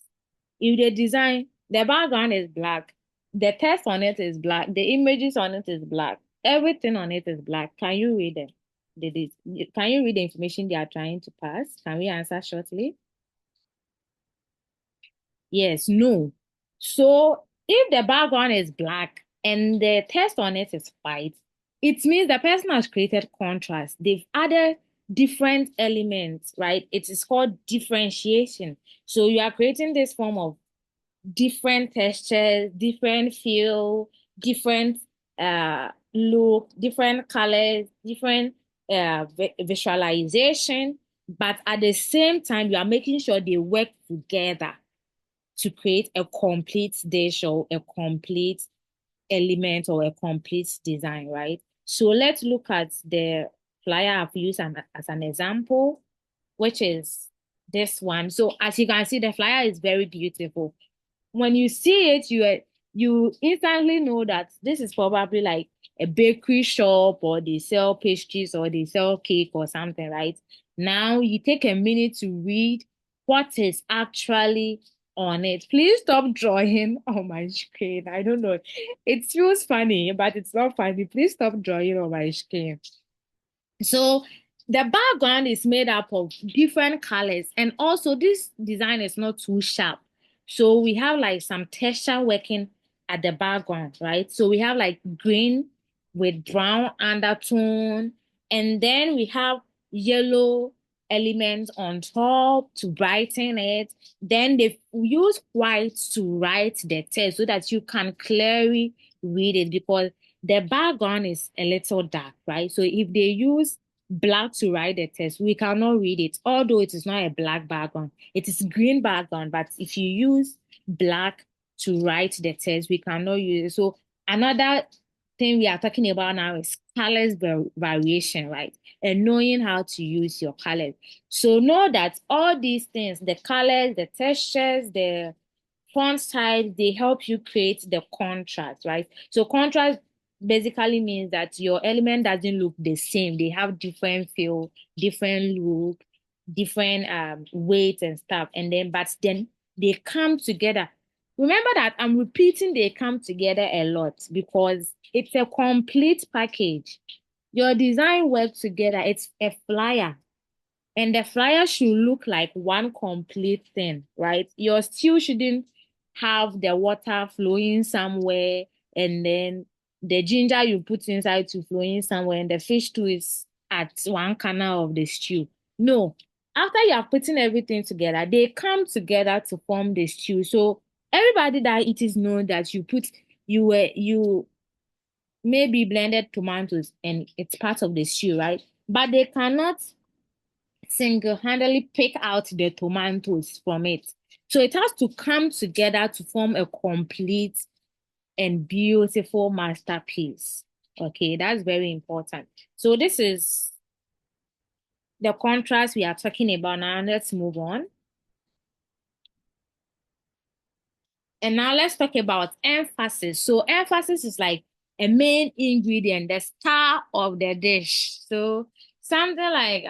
If the design, the background is black, the text on it is black, the images on it is black, everything on it is black. Can you read them? Can you read the information they are trying to pass? Can we answer shortly? Yes, no. So if the background is black and the text on it is white, it means the person has created contrast. They've added different elements, right? It is called differentiation. So you are creating this form of different textures, different feel, different look, different colors, different visualization. But at the same time, you are making sure they work together to create a complete dish or a complete element or a complete design, right? So let's look at the flyer I've used as an example, which is this one. So as you can see, the flyer is very beautiful. When you see it, you instantly know that this is probably like a bakery shop or they sell pastries or they sell cake or something, right? Now you take a minute to read what is actually on it. Please stop drawing on my screen. I don't know. It feels funny, but it's not funny. Please stop drawing on my screen. So the background is made up of different colors, and also this design is not too sharp. So we have like some texture working at the background, right? So we have like green with brown undertone, and then we have yellow elements on top to brighten it. Then they use white to write the text so that you can clearly read it because the background is a little dark, right? So if they use black to write the text, we cannot read it, although it is not a black background. It is green background, but if you use black to write the text, we cannot use it. So another thing we are talking about now is colors variation, right? And knowing how to use your colors. So know that all these things, the colors, the textures, the font size, they help you create the contrast, right? So contrast basically means that your element doesn't look the same. They have different feel, different look, different weights and stuff, and then but then they come together. Remember that I'm repeating they come together a lot because it's a complete package. Your design works together. It's a flyer. And the flyer should look like one complete thing, right? Your stew shouldn't have the water flowing somewhere and then the ginger you put inside to flowing somewhere and the fish too is at one corner of the stew. No. After you have putting everything together, they come together to form the stew. So everybody that it is known that you maybe blended tomatoes and it's part of the stew, right? But they cannot single-handedly pick out the tomatoes from it. So it has to come together to form a complete and beautiful masterpiece. Okay, that's very important. So this is the contrast we are talking about now. Let's move on. And now let's talk about emphasis. So emphasis is like a main ingredient, the star of the dish. So something like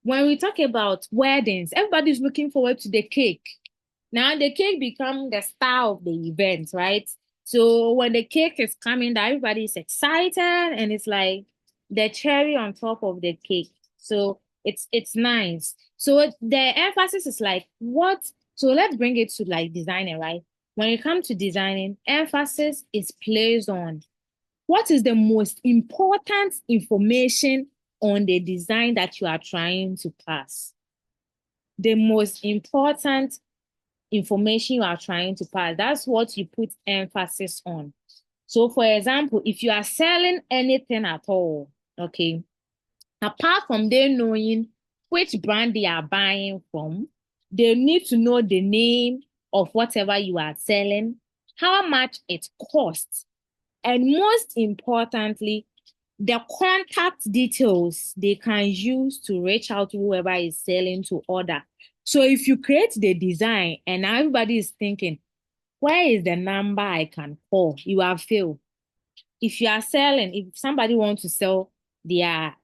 when we talk about weddings, everybody's looking forward to the cake. Now the cake becomes the star of the event, right? So when the cake is coming, everybody's excited and it's like the cherry on top of the cake. So it's nice. So the emphasis is like what? So let's bring it to like designing, right? When it comes to designing, emphasis is placed on what is the most important information on the design that you are trying to pass. The most important information you are trying to pass. That's what you put emphasis on. So, for example, if you are selling anything at all, okay, apart from them knowing which brand they are buying from, they need to know the name of whatever you are selling, how much it costs, and most importantly, the contact details they can use to reach out to whoever is selling to order. So if you create the design and everybody is thinking, where is the number I can call? You have failed. If you are selling, if somebody wants to sell their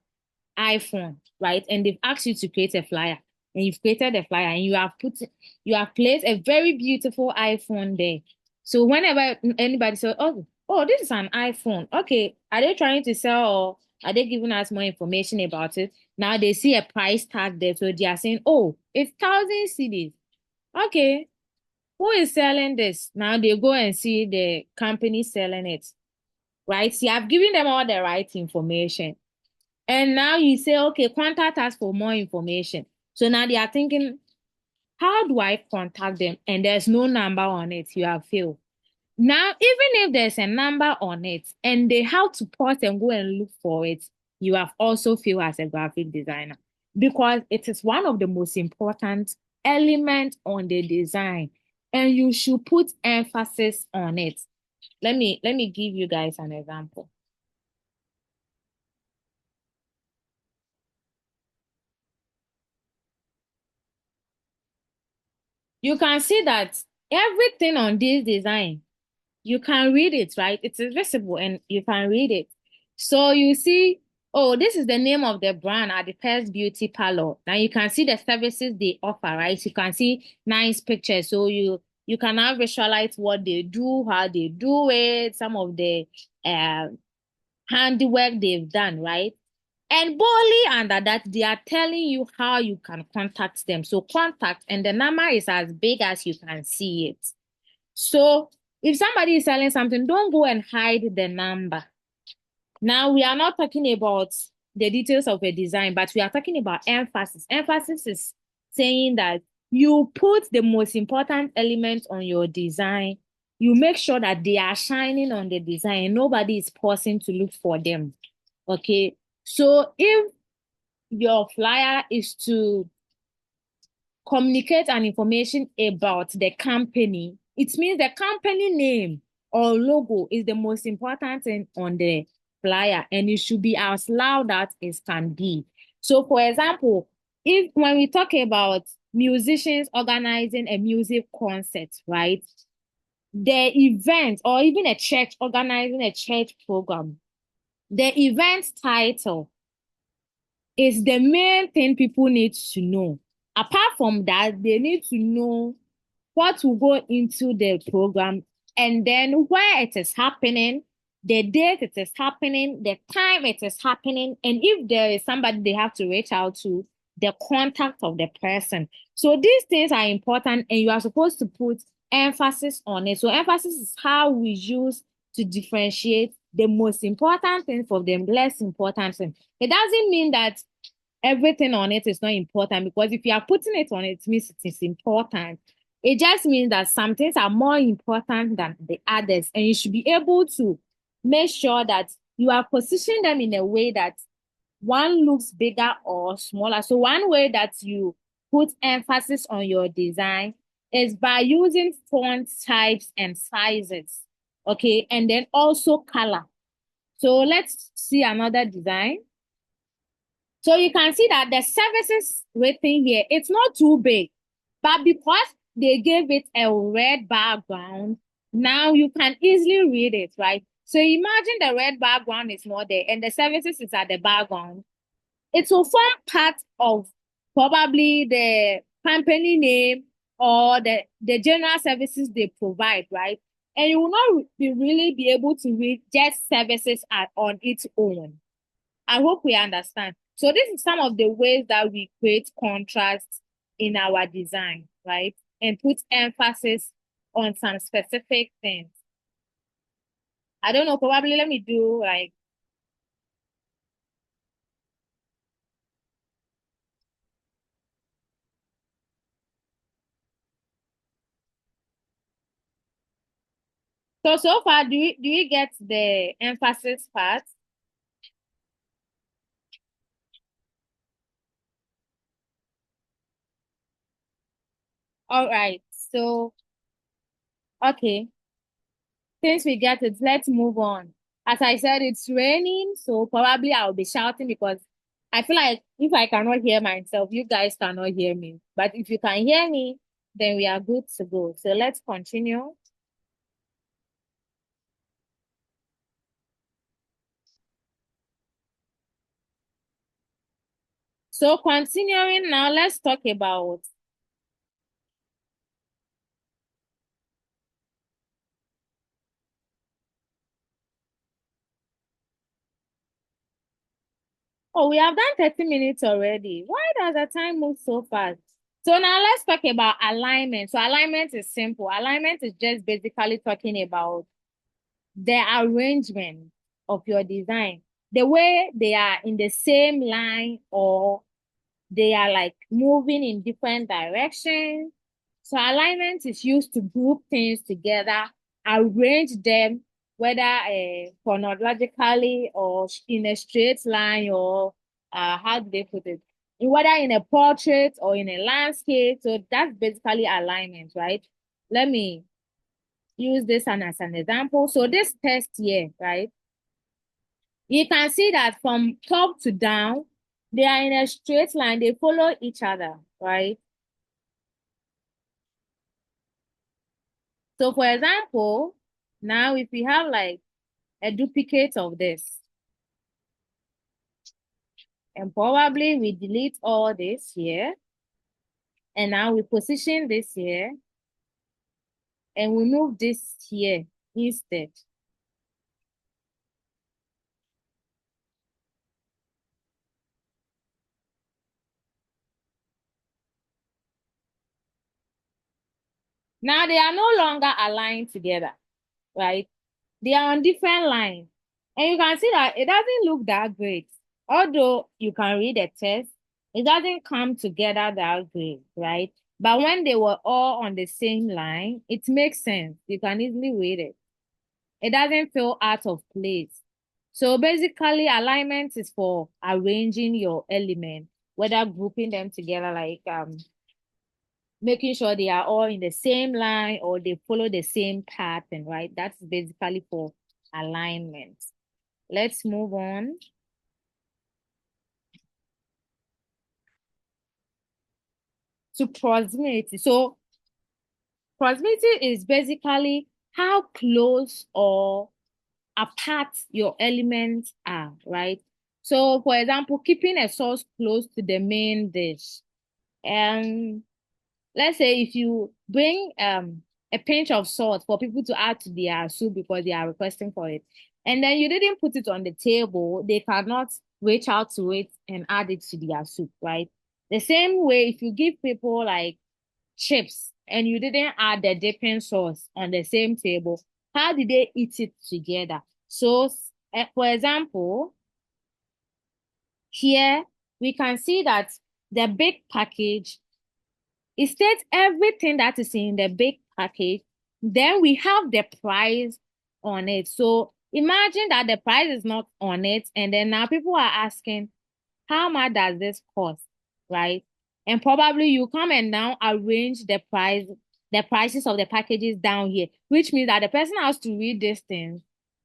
iPhone, right, and they've asked you to create a flyer, and you've created a flyer, and you have placed a very beautiful iPhone there. So whenever anybody says, oh, this is an iPhone. Okay, are they trying to sell or are they giving us more information about it? Now they see a price tag there, so they are saying, oh, it's 1,000 cedis. Okay, who is selling this? Now they go and see the company selling it, right? So you have given them all the right information. And now you say, okay, contact us for more information. So now they are thinking, how do I contact them? And there's no number on it. You have failed. Now, even if there's a number on it and they have to pause and go and look for it, you have also failed as a graphic designer because it is one of the most important elements on the design and you should put emphasis on it. Let me give you guys an example. You can see that everything on this design, you can read it, right? It's visible and you can read it. So you see, oh, this is the name of the brand at the Pest Beauty Parlor. Now you can see the services they offer, right? You can see nice pictures. So you can now visualize what they do, how they do it, some of the handiwork they've done, right? And boldly under that, they are telling you how you can contact them. So contact, and the number is as big as you can see it. So if somebody is selling something, don't go and hide the number. Now, we are not talking about the details of a design, but we are talking about emphasis. Emphasis is saying that you put the most important elements on your design. You make sure that they are shining on the design and nobody is pausing to look for them. Okay. So if your flyer is to communicate an information about the company, it means the company name or logo is the most important thing on the flyer and it should be as loud as it can be. So for example, if when we talk about musicians organizing a music concert, right? The event or even a church organizing a church program, the event title is the main thing people need to know. Apart from that, they need to know what will go into the program and then where it is happening, the date it is happening, the time it is happening, and if there is somebody they have to reach out to, the contact of the person. So these things are important and you are supposed to put emphasis on it. So emphasis is how we use to differentiate the most important thing from the less important thing. It doesn't mean that everything on it is not important, because if you are putting it on it, it means it is important. It just means that some things are more important than the others, and you should be able to make sure that you are positioning them in a way that one looks bigger or smaller. So one way that you put emphasis on your design is by using font types and sizes. Okay, and then also color. So let's see another design. So you can see that the services written here, it's not too big, but because they gave it a red background, now you can easily read it, right? So imagine the red background is not there and the services is at the background. It will form part of probably the company name or the general services they provide, right? And you will not really be able to read just services on its own. I hope we understand. So this is some of the ways that we create contrast in our design, right? And put emphasis on some specific things. I don't know, probably let me do like, so far, do you get the emphasis part? All right, so, okay. Since we get it, let's move on. As I said, it's raining, so probably I'll be shouting because I feel like if I cannot hear myself, you guys cannot hear me. But if you can hear me, then we are good to go. So let's continue. So continuing now, let's talk about oh, we have done 30 minutes already. Why does the time move so fast? So now let's talk about alignment. So alignment is simple. Alignment is just basically talking about the arrangement of your design, the way they are in the same line or they are like moving in different directions. So alignment is used to group things together, arrange them, whether chronologically or in a straight line, or how do they put it? Whether in a portrait or in a landscape. So that's basically alignment, right? Let me use this one as an example. So this test here, right? You can see that from top to down, they are in a straight line. They follow each other, right? So for example, now if we have like a duplicate of this, and probably we delete all this here, and now we position this here, and we move this here instead. Now they are no longer aligned together, right? They are on different lines. And you can see that it doesn't look that great. Although you can read the text, it doesn't come together that great, right? But when they were all on the same line, it makes sense. You can easily read it. It doesn't feel out of place. So basically, alignment is for arranging your elements, whether grouping them together, like making sure they are all in the same line or they follow the same pattern, right? That's basically for alignment. Let's move on. To proximity. So proximity is basically how close or apart your elements are, right? So, for example, keeping a sauce close to the main dish. Let's say if you bring a pinch of salt for people to add to their soup because they are requesting for it, and then you didn't put it on the table, they cannot reach out to it and add it to their soup, right? The same way, if you give people like chips and you didn't add the dipping sauce on the same table, how did they eat it together? So, for example, here we can see that the big package, it states everything that is in the big package. Then we have the price on it. So imagine that the price is not on it, and then now people are asking, how much does this cost, right? And probably you come and now arrange the prices of the packages down here, which means that the person has to read this thing,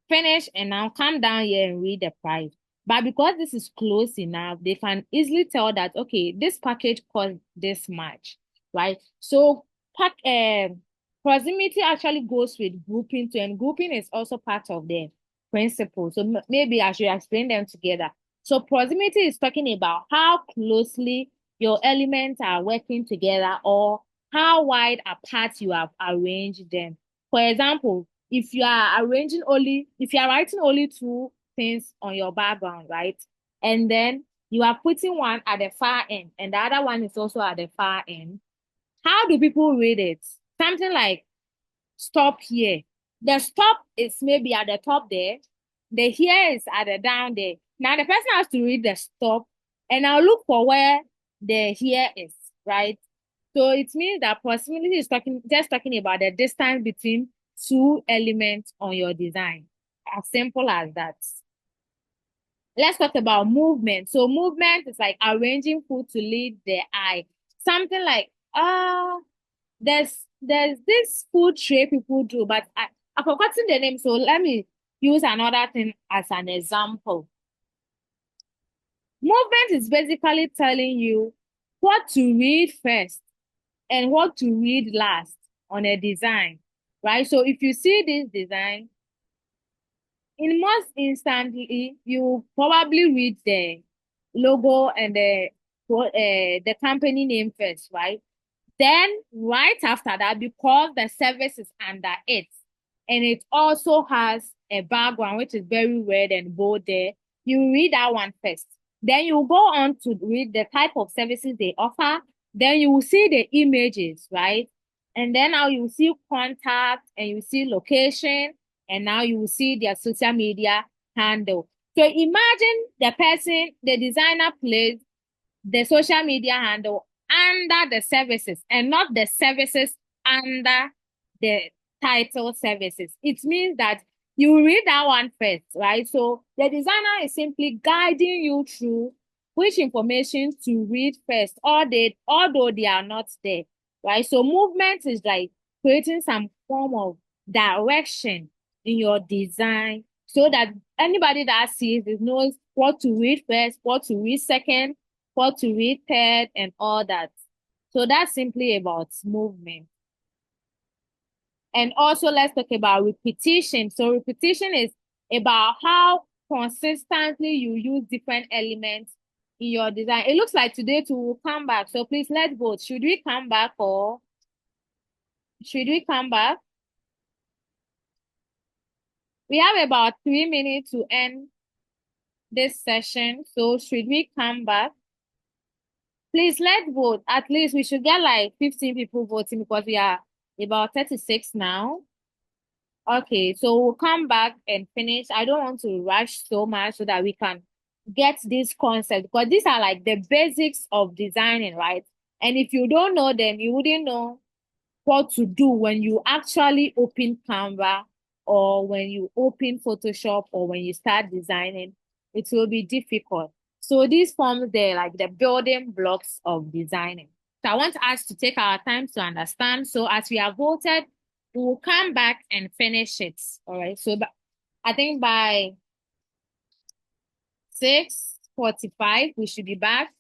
finish, and now come down here and read the price. But because this is close enough, they can easily tell that, okay, this package costs this much, right? So proximity actually goes with grouping too, and grouping is also part of the principle. So maybe I should explain them together. So proximity is talking about how closely your elements are working together or how wide apart you have arranged them. For example, if you are writing only two things on your background, right? And then you are putting one at the far end and the other one is also at the far end. How do people read it? Something like stop here. The stop is maybe at the top there. The here is at the down there. Now the person has to read the stop and I'll look for where the here is, right? So it means that proximity is talking about the distance between two elements on your design. As simple as that. Let's talk about movement. So movement is like arranging food to lead the eye. Something like there's this food tray people do, but I've forgotten the name. So let me use another thing as an example. Movement is basically telling you what to read first and what to read last on a design, right? So if you see this design, in most instantly, you probably read the logo and the company name first, right? Then right after that, because the service is under it, and it also has a background which is very red and bold there, you read that one first. Then you go on to read the type of services they offer. Then you will see the images, right? And then now you see contact and you see location, and now you will see their social media handle. So imagine the designer plays the social media handle under the services and not the services under the title services. It means that you read that one first, right? So the designer is simply guiding you through which information to read first, although they are not there, right? So movement is like creating some form of direction in your design so that anybody that sees it knows what to read first, what to read second, what to read third, and all that. So that's simply about movement. And also let's talk about repetition. So repetition is about how consistently you use different elements in your design. It looks like today too will come back. So please let's vote. Should we come back or should we come back? We have about 3 minutes to end this session. So should we come back? Please let's vote. At least we should get like 15 people voting because we are about 36 now. Okay, so we'll come back and finish. I don't want to rush so much so that we can get this concept because these are like the basics of designing, right? And if you don't know them, you wouldn't know what to do when you actually open Canva or when you open Photoshop or when you start designing. It will be difficult. So these forms, they're like the building blocks of designing. So I want us to take our time to understand. So as we have voted, we will come back and finish it. All right. So I think by 6:45, we should be back.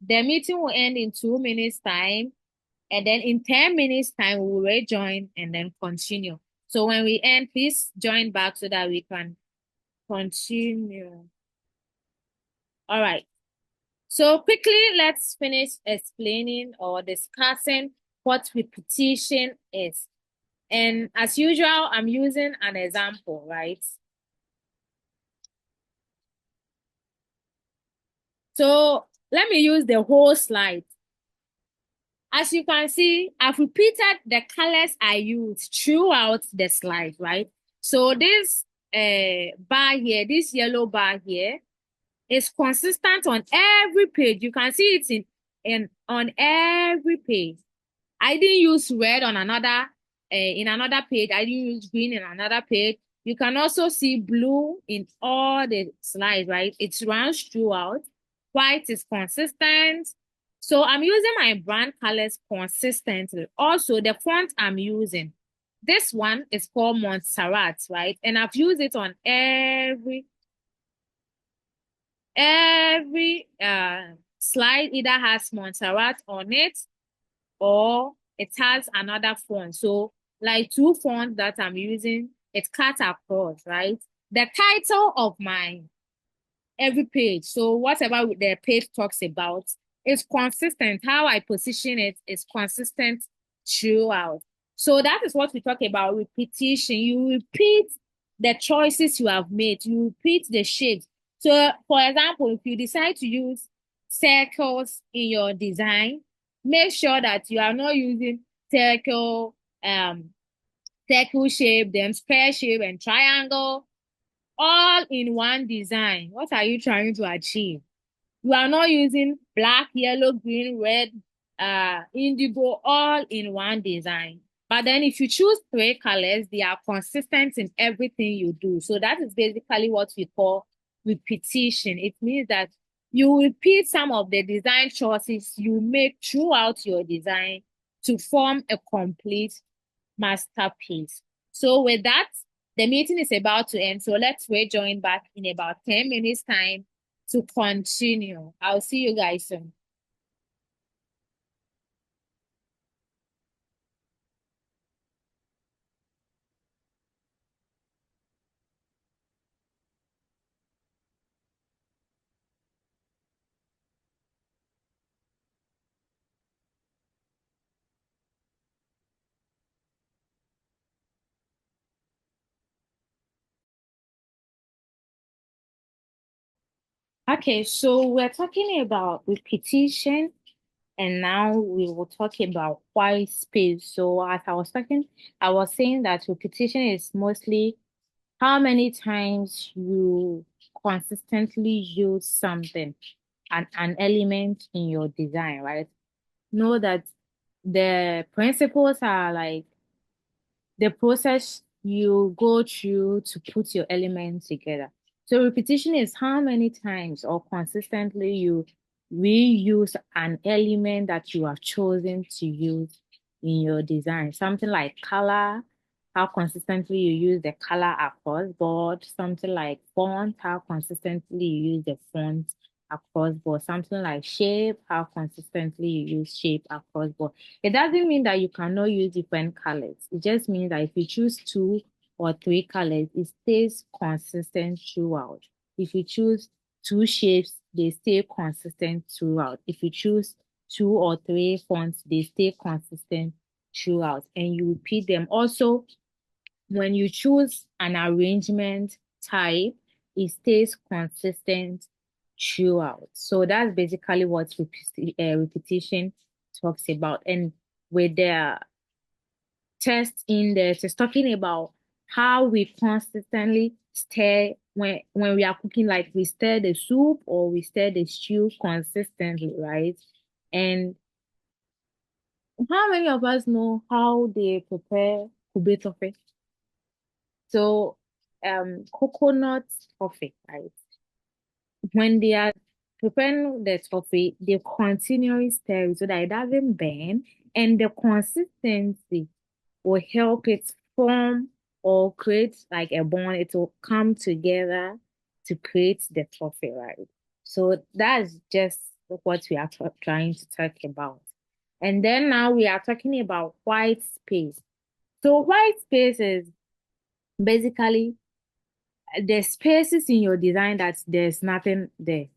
The meeting will end in 2 minutes time. And then in 10 minutes time, we will rejoin and then continue. So when we end, please join back so that we can continue. All right. So quickly, let's finish explaining or discussing what repetition is. And as usual, I'm using an example, right? So let me use the whole slide. As you can see, I've repeated the colors I used throughout the slide, right? So this bar here, this yellow bar here, is consistent on every page. You can see it on every page. I didn't use red on another in another page. I didn't use green in another page. You can also see blue in all the slides, right? It runs throughout. White is consistent. So I'm using my brand colors consistently. Also, the font I'm using, this one is called Montserrat, right? And I've used it on every slide either has Montserrat on it or it has another font. So like two fonts that I'm using, it's cut across, right? The title of my every page, so whatever the page talks about, is consistent. How I position it is consistent throughout. So that is what we talk about repetition. You repeat the choices you have made. You repeat the shapes. So for example, if you decide to use circles in your design, make sure that you are not using circle, circle shape, then square shape and triangle all in one design. What are you trying to achieve? You are not using black, yellow, green, red, indigo, all in one design. But then if you choose three colors, they are consistent in everything you do. So that is basically what we call repetition. It means that you repeat some of the design choices you make throughout your design to form a complete masterpiece. So with that, the meeting is about to end. So let's rejoin back in about 10 minutes time to continue. I'll see you guys soon. Okay, so we're talking about repetition, and now we will talk about white space. So as I was talking, I was saying that repetition is mostly how many times you consistently use something, an element in your design, right? Know that the principles are like the process you go through to put your elements together. So repetition is how many times or consistently you reuse an element that you have chosen to use in your design. Something like color, how consistently you use the color across board. Something like font, how consistently you use the font across board. Something like shape, how consistently you use shape across board. It doesn't mean that you cannot use different colors. It just means that if you choose two or three colors, it stays consistent throughout. If you choose two shapes, they stay consistent throughout. If you choose two or three fonts, they stay consistent throughout. And you repeat them. Also, when you choose an arrangement type, it stays consistent throughout. So that's basically what repetition talks about. And with the test in there, it's talking about how we consistently stir when we are cooking, like we stir the soup or we stir the stew consistently, right? And how many of us know how they prepare kube tofe? So, coconut toffee, right? When they are preparing the toffee, they continually stir it so that it doesn't burn, and the consistency will help it form or create like a bond. It will come together to create the toffee, right? So that's just what we are trying to talk about. And then now we are talking about white space. So white space is basically the spaces in your design that there's nothing there.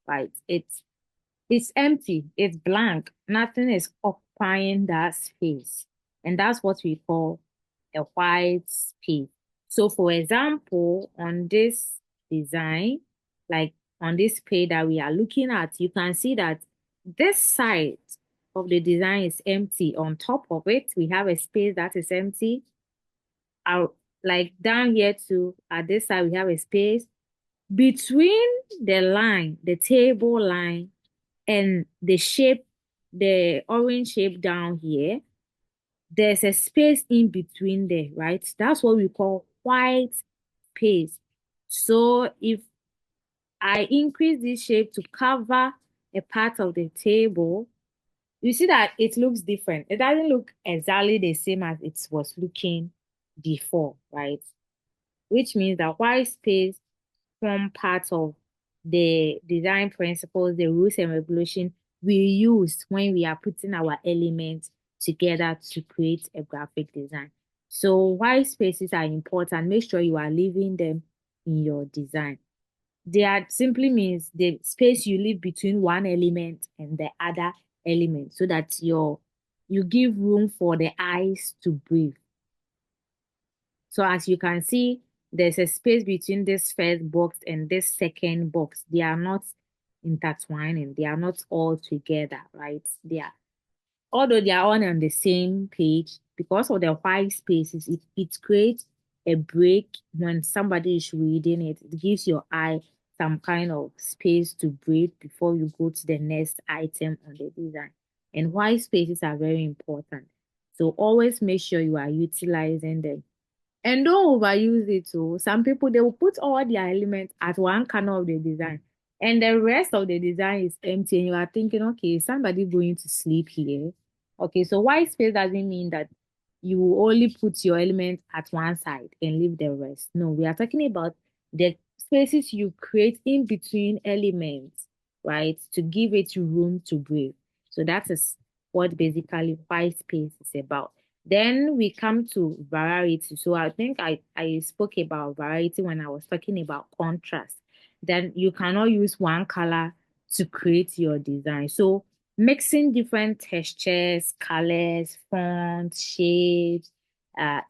right? It's empty, it's blank, nothing is occupying that space. And that's what we call a white space. So for example, on this design, like on this page that we are looking at, you can see that this side of the design is empty. On top of it, we have a space that is empty. Like down here too, at this side, we have a space. Between the line, the table line, and the shape, the orange shape down here, there's a space in between there, right? That's what we call white space. So if I increase this shape to cover a part of the table, you see that it looks different. It doesn't look exactly the same as it was looking before, right? Which means that white space form part of the design principles, the rules and regulations we use when we are putting our elements together to create a graphic design. So white spaces are important. Make sure you are leaving them in your design. They are simply means the space you leave between one element and the other element so that you give room for the eyes to breathe. So as you can see, there's a space between this first box and this second box. They are not intertwining. They are not all together, right? Although they are all on the same page, because of the white spaces, it creates a break when somebody is reading it. It gives your eye some kind of space to breathe before you go to the next item on the design. And white spaces are very important. So always make sure you are utilizing them. And don't overuse it too. Some people they will put all their elements at one corner of the design, and the rest of the design is empty. And you are thinking, okay, is somebody going to sleep here? Okay, so white space doesn't mean that you will only put your element at one side and leave the rest. No, we are talking about the spaces you create in between elements, right? To give it room to breathe. So that is what basically white space is about. Then we come to variety. So I think I spoke about variety when I was talking about contrast. Then you cannot use one color to create your design. So mixing different textures, colors, fonts, shapes,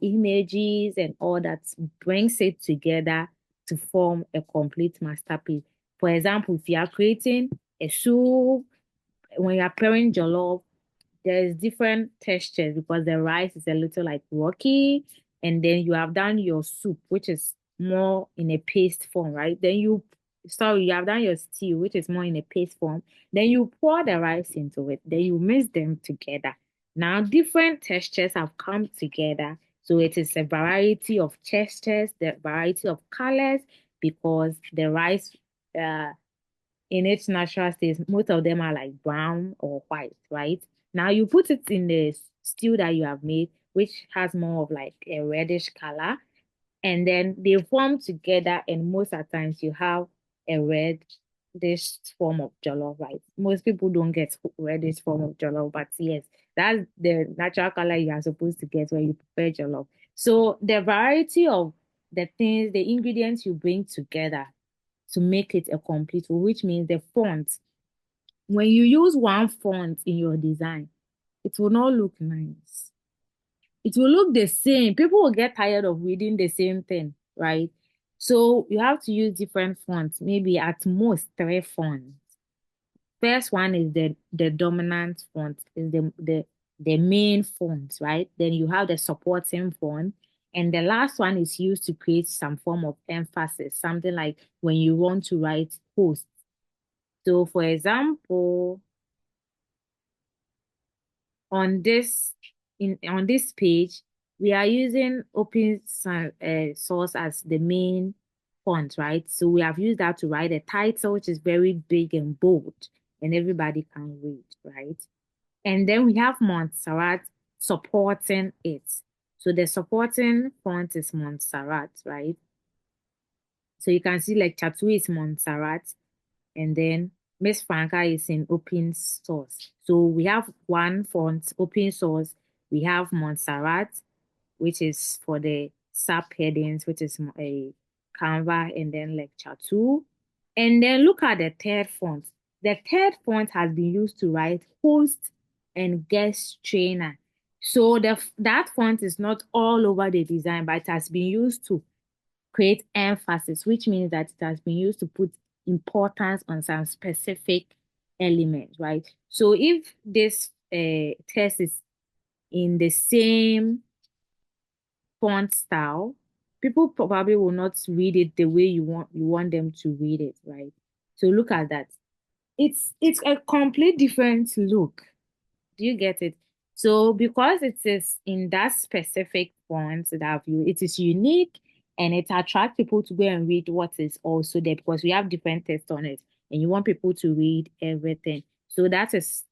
images, and all that brings it together to form a complete masterpiece. For example, if you are creating a soup, when you are preparing jollof, there's different textures because the rice is a little like rocky, and then you have done your soup, which is more in a paste form, right? You have done your stew, which is more in a paste form. Then you pour the rice into it. Then you mix them together. Now different textures have come together. So it is a variety of textures, the variety of colors, because the rice in its natural state, most of them are like brown or white, right? Now you put it in the stew that you have made, which has more of like a reddish color, and then they form together, and most of the times you have a red dish form of jollof rice. Most people don't get reddish form of jollof, but yes, that's the natural color you are supposed to get when you prepare jollof. So the variety of the things, the ingredients you bring together to make it a complete whole, which means the font. When you use one font in your design, it will not look nice. It will look the same. People will get tired of reading the same thing, right? So you have to use different fonts, maybe at most three fonts. First one is the dominant font, is the main font, right? Then you have the supporting font. And the last one is used to create some form of emphasis, something like when you want to write post. So for example, on this page, we are using open source as the main font, right? So we have used that to write a title, which is very big and bold, and everybody can read, right? And then we have Montserrat supporting it. So the supporting font is Montserrat, right? So you can see like Chatui is Montserrat, and then Miss Franca is in open source. So we have one font, open source. We have Montserrat, which is for the subheadings, which is a Canva, and then like Chatu. And then look at the third font. The third font has been used to write host and guest trainer. So that font is not all over the design, but it has been used to create emphasis, which means that it has been used to put importance on some specific elements, right? So if this text is in the same font style, people probably will not read it the way you want them to read it, right? So look at that. It's a complete different look. Do you get it? So because it is in that specific font that it is unique and it attracts people to go and read what is also there because we have different text on it and you want people to read everything. So that is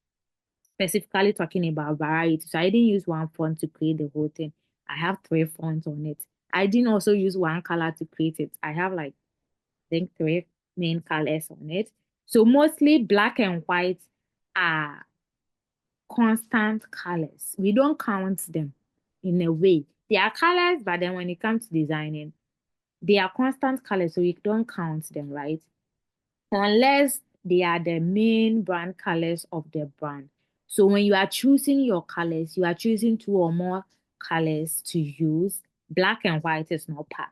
specifically talking about variety. So I didn't use one font to create the whole thing. I have three fonts on it. I didn't also use one color to create it. I have like I think three main colors on it. So mostly black and white are constant colors. We don't count them in a way. They are colors, but then when it comes to designing, they are constant colors, so we don't count them, right? Unless they are the main brand colors of the brand. So when you are choosing your colors, you are choosing two or more colors to use. Black and white is not part,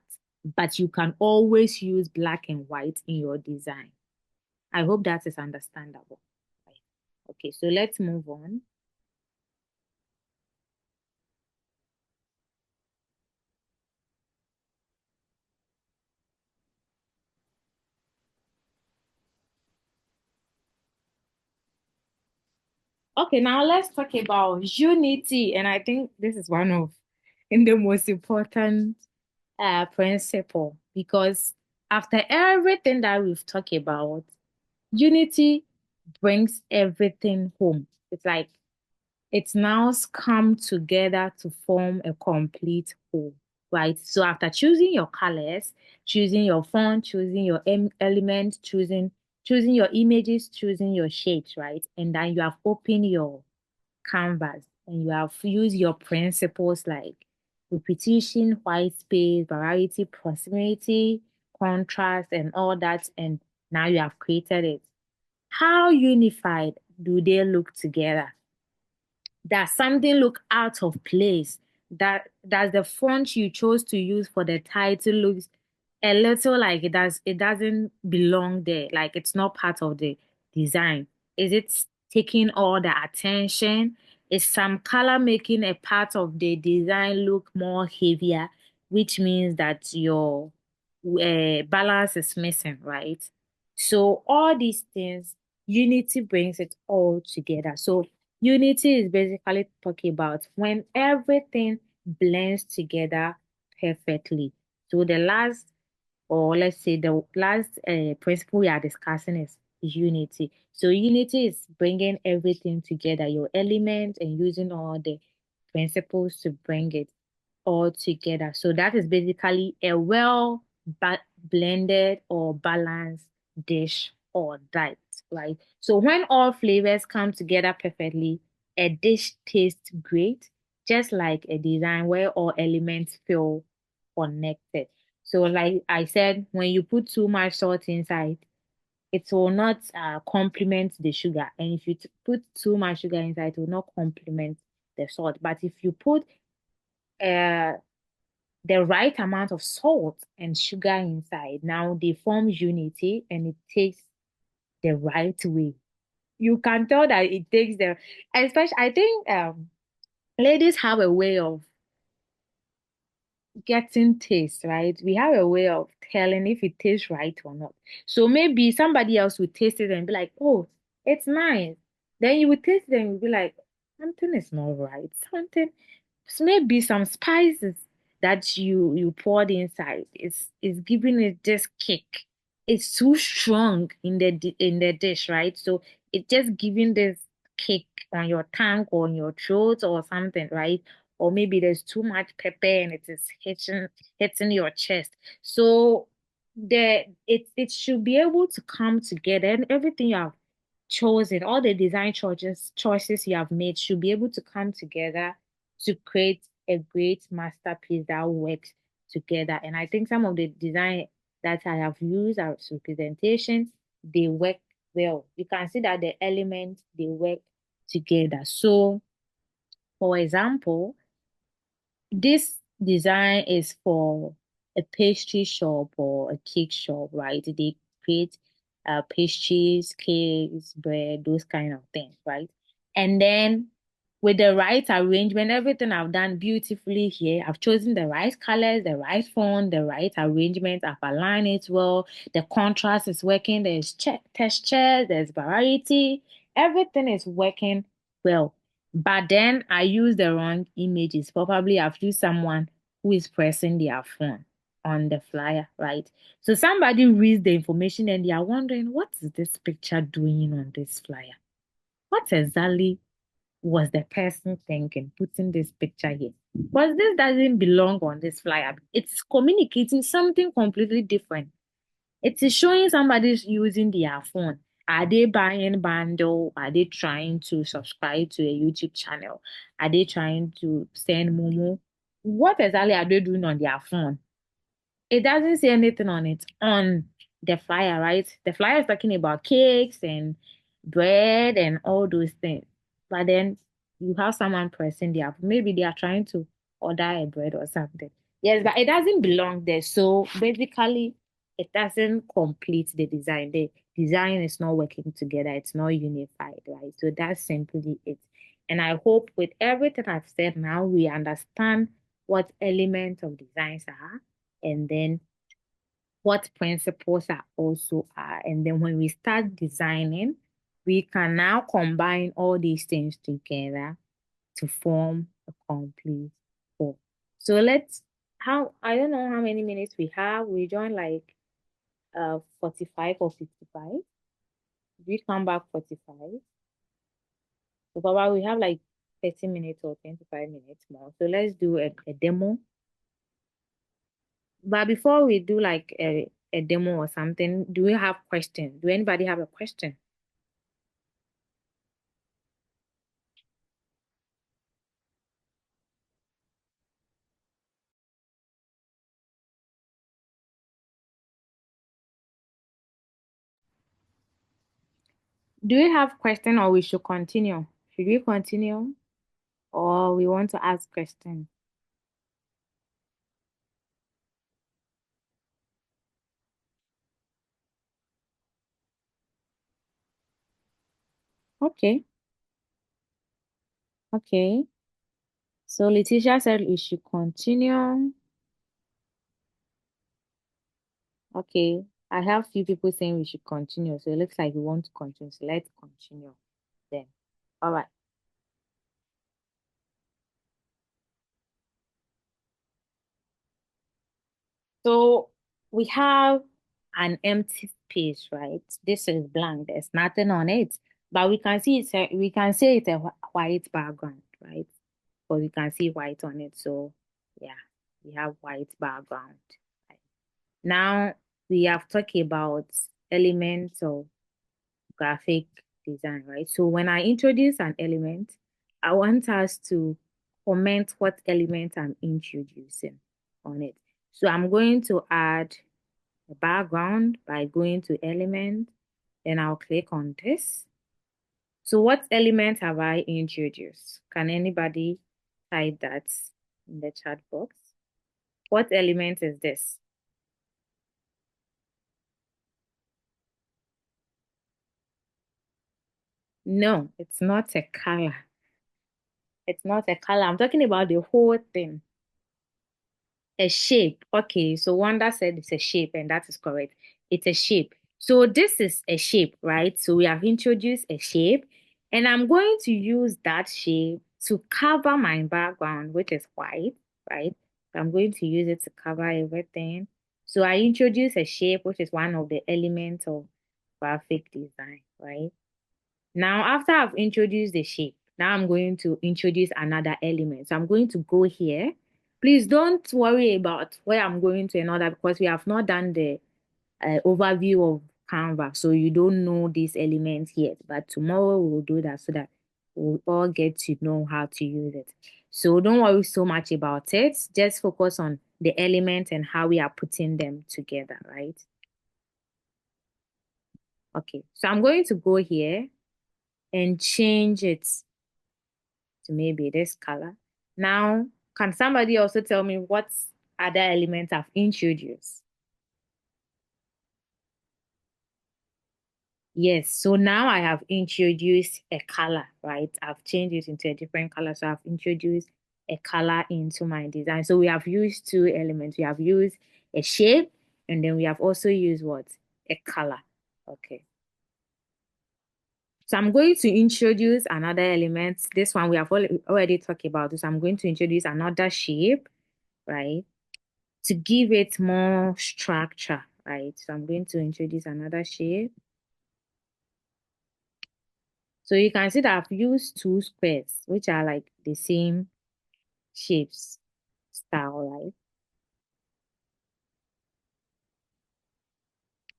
but you can always use black and white in your design. I hope that is understandable. Right. Okay, so let's move on. Okay, now let's talk about unity. And I think this is one of the most important principle because after everything that we've talked about, unity brings everything home. It's like it's now come together to form a complete whole, right? So after choosing your colors, choosing your font, choosing your element, choosing your images, choosing your shapes, right? And then you have opened your canvas and you have used your principles like repetition, white space, variety, proximity, contrast, and all that, and now you have created it. How unified do they look together? Does something look out of place? That does the font you chose to use for the title looks a little like it doesn't belong there, like it's not part of the design? Is it taking all the attention? Is some color making a part of the design look more heavier, which means that your balance is missing, right? So all these things, unity brings it all together. So unity is basically talking about when everything blends together perfectly. So the last, or let's say the last principle we are discussing is unity. So unity is bringing everything together, your elements, and using all the principles to bring it all together. So that is basically a well blended or balanced dish or diet, right? So when all flavors come together perfectly, a dish tastes great, just like a design where all elements feel connected. So like I said, when you put too much salt inside, it will not complement the sugar. And if you put too much sugar inside, it will not complement the salt. But if you put uh, the right amount of salt and sugar inside, now they form unity and it tastes the right way. You can tell that it takes the, especially I think ladies have a way of getting taste, right? We have a way of telling if it tastes right or not. So maybe somebody else would taste it and be like, oh, it's nice. Then you would taste it and you'd be like, something is not right. Something, maybe some spices that you poured inside is giving it this kick. It's too strong in the dish, right? So it's just giving this kick on your tongue or on your throat or something, right? Or maybe there's too much pepper and it is hitting your chest. So it should be able to come together and everything you have chosen, all the design choices you have made should be able to come together to create a great masterpiece that works together. And I think some of the design that I have used as representation, they work well. You can see that the elements, they work together. So, for example, this design is for a pastry shop or a cake shop, right? They create pastries, cakes, bread, those kind of things, right? And then with the right arrangement, everything I've done beautifully here. I've chosen the right colors, the right font, the right arrangement. I've aligned it well. The contrast is working. There's texture, there's variety. Everything is working well. But then I use the wrong images. Probably I've used someone who is pressing their phone on the flyer, right? So somebody reads the information and they are wondering, what is this picture doing on this flyer? What exactly was the person thinking putting this picture here? Because this doesn't belong on this flyer. It's communicating something completely different. It is showing somebody's using their phone. Are they buying bundle? Are they trying to subscribe to a YouTube channel? Are they trying to send Momo? What exactly are they doing on their phone? It doesn't say anything on it on the flyer, right? The flyer is talking about cakes and bread and all those things. But then you have someone pressing their maybe they are trying to order a bread or something. Yes, but it doesn't belong there. So basically, it doesn't complete the design. The design is not working together, it's not unified, right? So that's simply it. And I hope with everything I've said now, we understand what elements of designs are and then what principles are also are. And then when we start designing, we can now combine all these things together to form a complete whole. So let's how I don't know how many minutes we have. We join like 45 or 55. We come back 45. So probably we have like 30 minutes or 25 minutes more. So let's do a demo. But before we do like a demo or something, do we have questions? Do anybody have a question? Do we have question or we should continue? Should we continue or we want to ask questions? Okay. Okay. So Letitia said we should continue. Okay. I have few people saying we should continue. So it looks like we want to continue. So let's continue then. All right. So we have an empty space, right? This is blank. There's nothing on it, but we can see we can say it's a white background, right? But we can see white on it. So yeah, we have white background. Right? Now we have talked about elements of graphic design, right? So when I introduce an element, I want us to comment what element I'm introducing on it. So I'm going to add a background by going to element, then I'll click on this. So what element have I introduced? Can anybody type that in the chat box? What element is this? No, it's not a color. It's not a color. I'm talking about the whole thing. A shape. Okay, so Wanda said it's a shape, and that is correct. It's a shape. So this is a shape, right? So we have introduced a shape, and I'm going to use that shape to cover my background, which is white, right? I'm going to use it to cover everything. So I introduce a shape, which is one of the elements of graphic design, right? Now, after I've introduced the shape, now I'm going to introduce another element. So I'm going to go here. Please don't worry about where I'm going to another because we have not done the overview of Canva. So you don't know these elements yet. But tomorrow we'll do that so that we'll all get to know how to use it. So don't worry so much about it. Just focus on the elements and how we are putting them together, right? Okay, so I'm going to go here and change it to maybe this color. Now, can somebody also tell me what other elements I've introduced? Yes, so now I have introduced a color, right? I've changed it into a different color. So I've introduced a color into my design. So we have used two elements. We have used a shape, and then we have also used what? A color. Okay. So I'm going to introduce another element. This one we have already talked about. So I'm going to introduce another shape, right? To give it more structure, right? So I'm going to introduce another shape. So you can see that I've used two squares, which are like the same shapes style, right?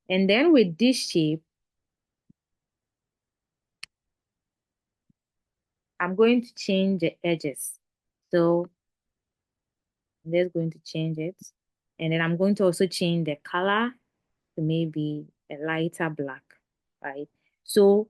And then with this shape, I'm going to change the edges. So I'm just going to change it. And then I'm going to also change the color to maybe a lighter black, right? So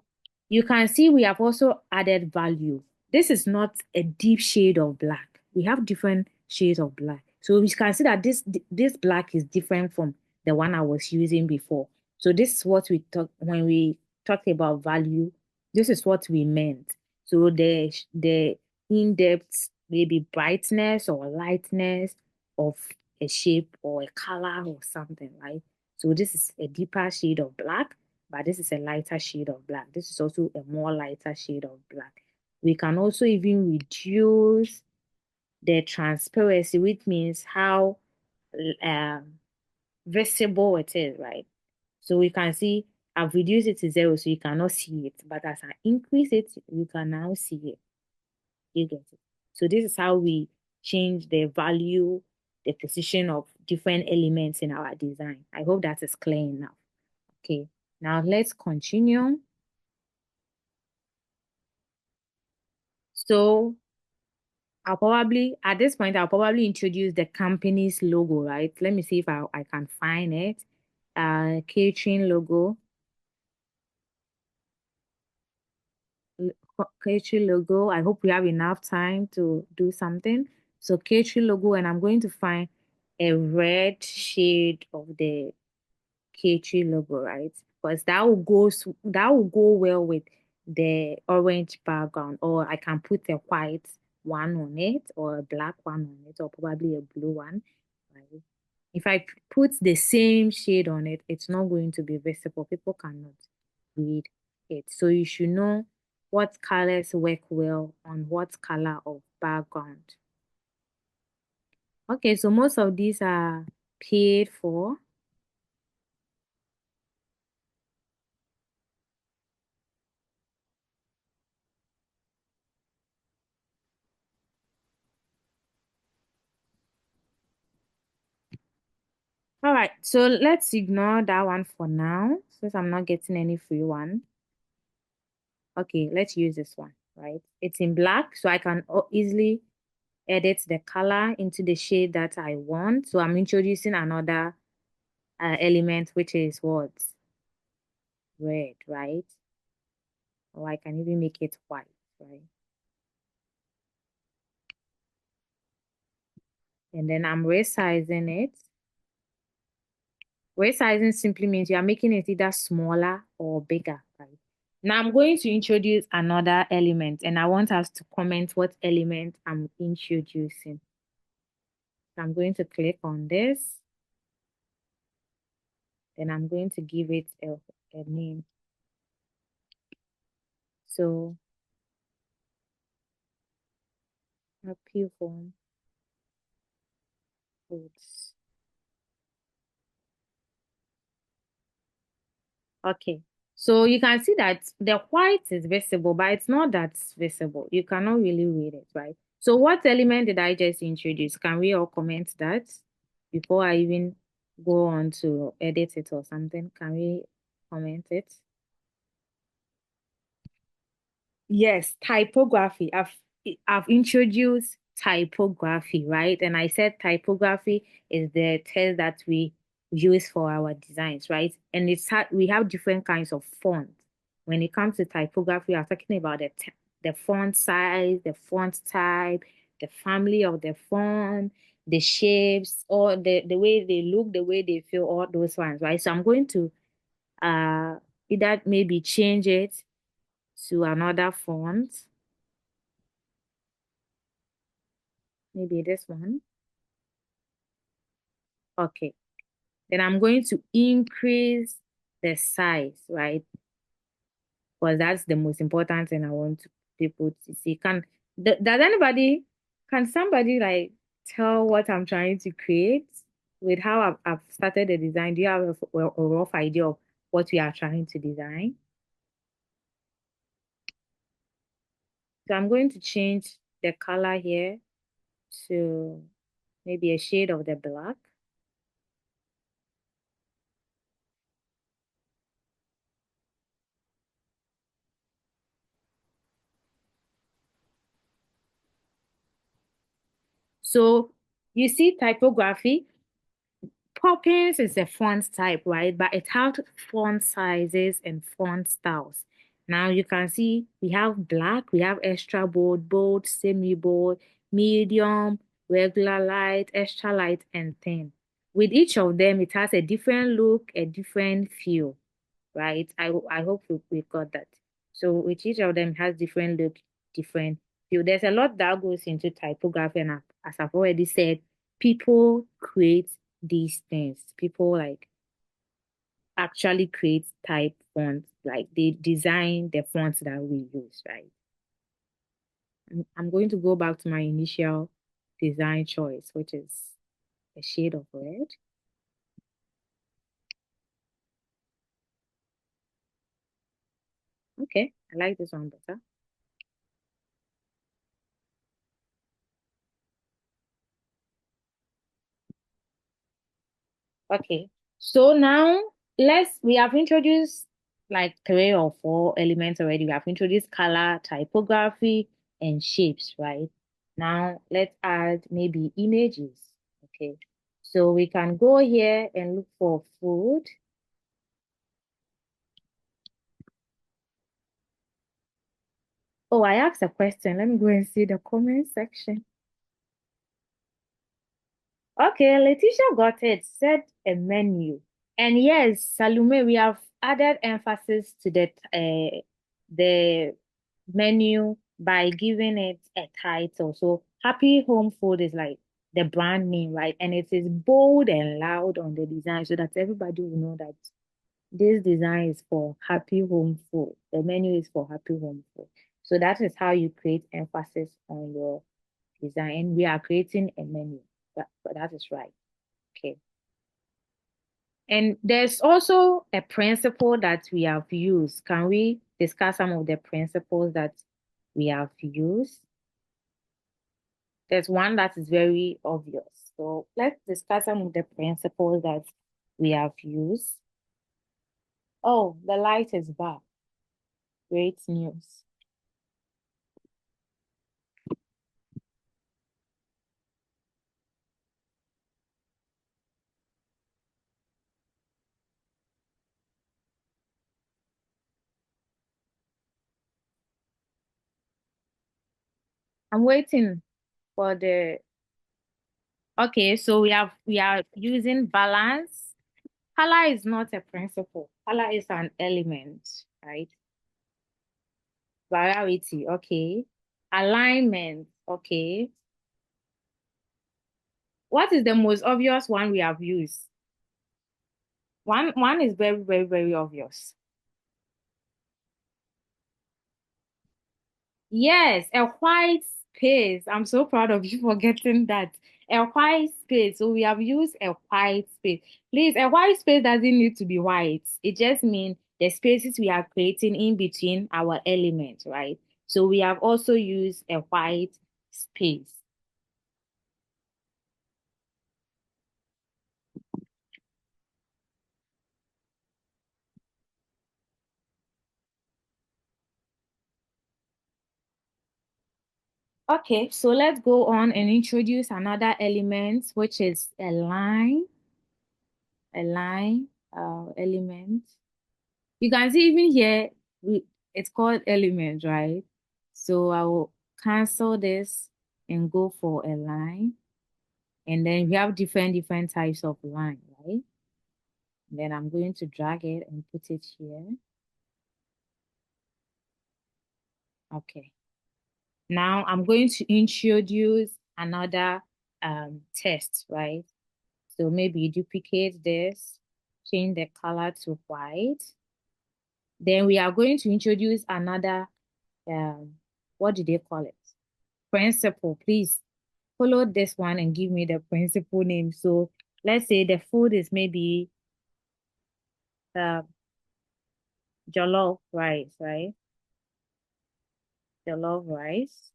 you can see we have also added value. This is not a deep shade of black. We have different shades of black. So you can see that this black is different from the one I was using before. So this is what we talk when we talked about value. This is what we meant. So the in-depth maybe brightness or lightness of a shape or a color or something, right? So this is a deeper shade of black, but this is a lighter shade of black. This is also a more lighter shade of black. We can also even reduce the transparency, which means how visible it is, right? So we can see I've reduced it to 0, so you cannot see it. But as I increase it, you can now see it. You get it? So this is how we change the value, the position of different elements in our design. I hope that is clear enough. Okay, now let's continue. So at this point, I'll probably introduce the company's logo, right? Let me see if I can find it. Catering logo. Catering logo. I hope we have enough time to do something. So catering logo, and I'm going to find a red shade of the K3 logo, right? Because that will go well with the orange background, or I can put a white one on it, or a black one on it, or probably a blue one, right? If I put the same shade on it, it's not going to be visible. People cannot read it. So you should know what colors work well on what color of background. Okay, so most of these are paid for. All right, so let's ignore that one for now, since I'm not getting any free one. Okay, let's use this one, right? It's in black, so I can easily edit the color into the shade that I want. So I'm introducing another element, which is what? Red, right? Or I can even make it white, right? And then I'm resizing it. Resizing simply means you are making it either smaller or bigger, right? Now I'm going to introduce another element, and I want us to comment what element I'm introducing. So I'm going to click on this. Then I'm going to give it a name. So happy home foods. Okay. So you can see that the white is visible, but it's not that visible. You cannot really read it, right? So what element did I just introduce? Can we all comment that before I even go on to edit it or something? Can we comment it? Yes, typography. I've introduced typography, right? And I said typography is the text that we use for our designs, right? And we have different kinds of fonts. When it comes to typography, I'm talking about the font size, the font type, the family of the font, the shapes, or the way they look, the way they feel, all those ones, right? So I'm going to either maybe change it to another font, maybe this one. Okay. Then I'm going to increase the size, right? Because that's the most important thing I want people to see. Can somebody like tell what I'm trying to create with how I've started the design? Do you have a rough idea of what we are trying to design? So I'm going to change the color here to maybe a shade of the black. So you see typography, Poppins is a font type, right? But it has font sizes and font styles. Now you can see we have black, we have extra bold, bold, semi-bold, medium, regular light, extra light, and thin. With each of them, it has a different look, a different feel, right? I hope we got that. So with each of them has different look, different feel. There's a lot that goes into typography, and as I've already said, people create these things. People like actually create type fonts, like they design the fonts that we use, right? I'm going to go back to my initial design choice, which is a shade of red. Okay, I like this one better. Okay, so now we have introduced like 3 or 4 elements already. We have introduced color, typography, and shapes, right? Now let's add maybe images. Okay, so we can go here and look for food. Oh, I asked a question. Let me go and see the comment section. Okay, Letitia got it. Said a menu. And yes, Salome, we have added emphasis to the menu by giving it a title. So Happy Home Food is like the brand name, right? And it is bold and loud on the design so that everybody will know that this design is for Happy Home Food. The menu is for Happy Home Food. So that is how you create emphasis on your design. We are creating a menu, but that is right. Okay. And there's also a principle that we have used. Can we discuss some of the principles that we have used? There's one that is very obvious. So let's discuss some of the principles that we have used. Oh, the light is back. Great news. I'm waiting for the okay, so we are using balance. Color is not a principle. Color is an element, right? Variety, okay. Alignment, okay. What is the most obvious one we have used? One is very, very, very obvious. Yes, a white space. I'm so proud of you for getting that. A white space. So we have used a white space. Please, a white space doesn't need to be white. It just means the spaces we are creating in between our elements, right? So we have also used a white space. Okay, so let's go on and introduce another element, which is a line element. You can see even here, it's called element, right? So I will cancel this and go for a line. And then we have different types of line, right? And then I'm going to drag it and put it here. Okay. Now I'm going to introduce another test, right? So maybe you duplicate this, change the color to white. Then we are going to introduce another, what do they call it? Principle. Please follow this one and give me the principle name. So let's say the food is maybe jollof rice, right? Jollof rice.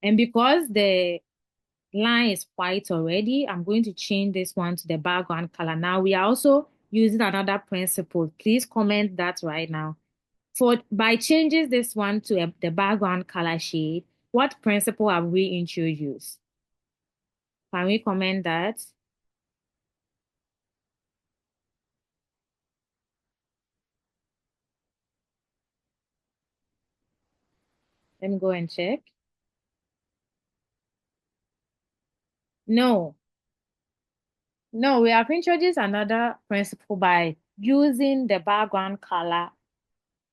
And because the line is white already, I'm going to change this one to the background color. Now we are also using another principle. Please comment that right now. By changing this one to the background color shade, what principle have we introduced? Can we comment that? Let me go and check. No, we have introduced another principle by using the background color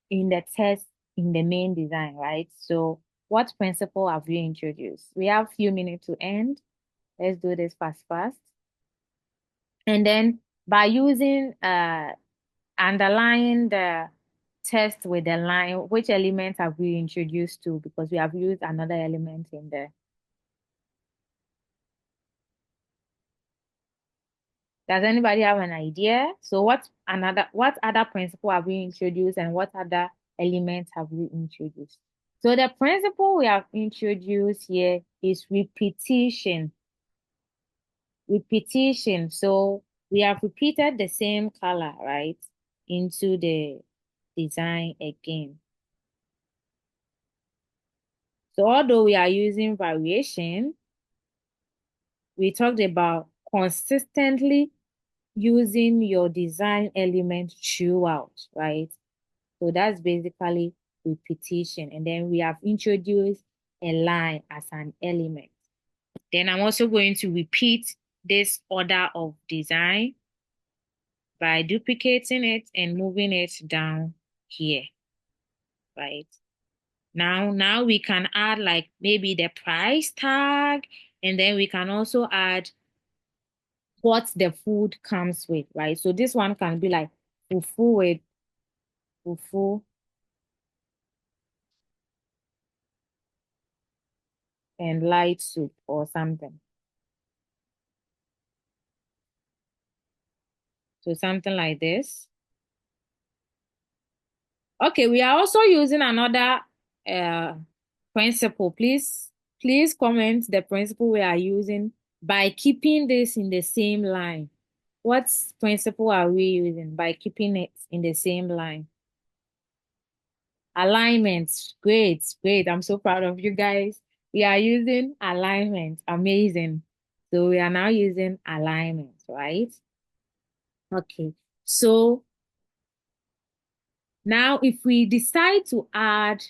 in the text in the main design, right? So what principle have we introduced? We have a few minutes to end. Let's do this fast. And then by using underlying the text with the line, which element have we introduced to? Because we have used another element in there. Does anybody have an idea? So what other principle have we introduced and what other elements have we introduced? So the principle we have introduced here is repetition. Repetition. So we have repeated the same color, right, into the design again. So although we are using variation, we talked about consistently using your design element throughout, right? So that's basically repetition. And then we have introduced a line as an element. Then I'm also going to repeat this order of design by duplicating it and moving it down here, right? Now we can add like maybe the price tag, and then we can also add what the food comes with, right? So this one can be like fufu with fufu and light soup or something. So something like this. Okay, we are also using another principle. Please comment the principle we are using by keeping this in the same line. What principle are we using by keeping it in the same line? Alignment. Great. I'm so proud of you guys. We are using alignment. Amazing. So we are now using alignment, right? Okay. So now if we decide to add,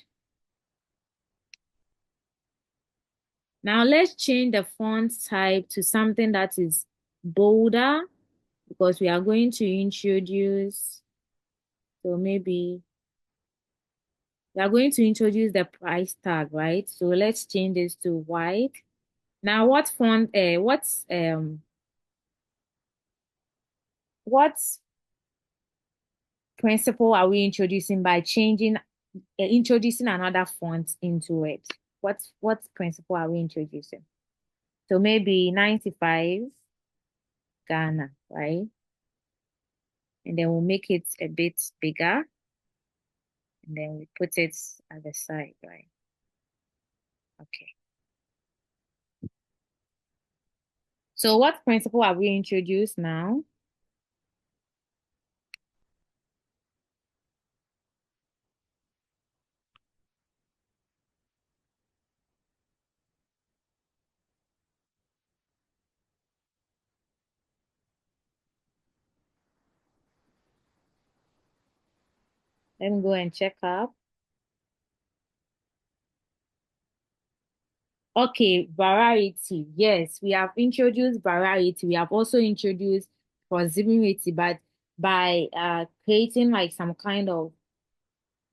now let's change the font type to something that is bolder because we are going to introduce, so maybe we are going to introduce the price tag, right? So let's change this to white. Now what principle are we introducing by introducing another font into it? What principle are we introducing? So maybe 95 Ghana, right? And then we'll make it a bit bigger. And then we put it at the side, right? Okay. So what principle have we introduced now? Let me go and check up. Okay, variety. Yes, we have introduced variety. We have also introduced proximity, but by creating like some kind of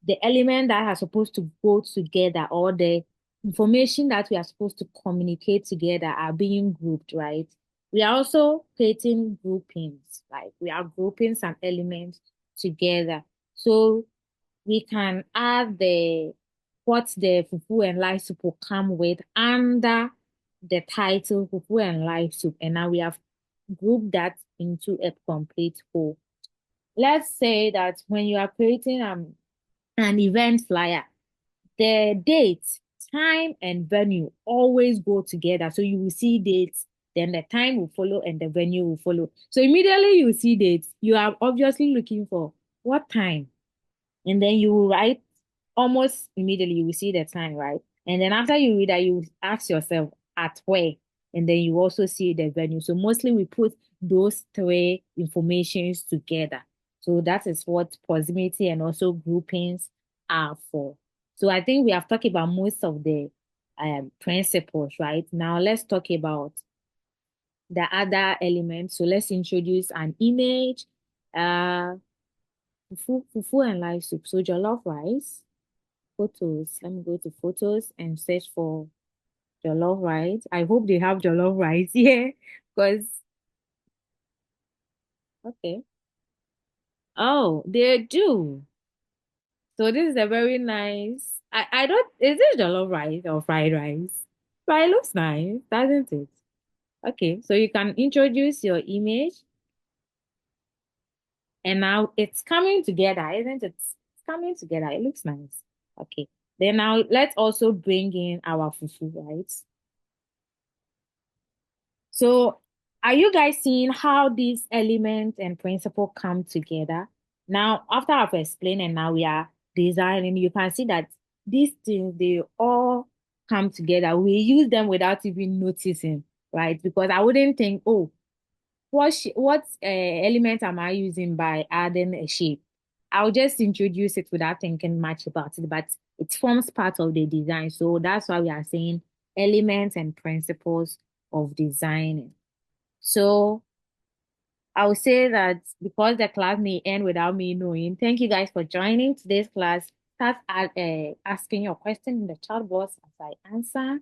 the element that are supposed to go together, or the information that we are supposed to communicate together are being grouped, right? We are also creating groupings, like we are grouping some elements together. So we can add the what the fufu and light soup will come with under the title fufu and light soup. And now we have grouped that into a complete whole. Let's say that when you are creating an event flyer, the date, time, and venue always go together. So you will see dates, then the time will follow, and the venue will follow. So immediately you see dates, you are obviously looking for what time, and then you will write almost immediately, you will see the time, right? And then after you read that, you ask yourself at where, and then you also see the venue. So mostly we put those three informations together. So that is what proximity and also groupings are for. So I think we have talked about most of the principles, right? Now let's talk about the other elements. So let's introduce an image, uh, fufu and live soup. So jollof rice, photos. Let me go to photos and search for jollof rice. I hope they have jollof rice here because, okay. Oh, they do. So this is a very nice. I don't, is this jollof rice or fried rice? But it looks nice, doesn't it? Okay, so you can introduce your image and now it's coming together, isn't it? It's coming together. It looks nice. Okay. Then now let's also bring in our fufu, right? So, are you guys seeing how these elements and principles come together? Now, after I've explained and now we are designing, you can see that these things, they all come together. We use them without even noticing, right? Because I wouldn't think, oh, what element am I using by adding a shape? I'll just introduce it without thinking much about it, but it forms part of the design. So that's why we are saying elements and principles of designing. So I would say that because the class may end without me knowing, thank you guys for joining today's class. Start asking your question in the chat box as I answer.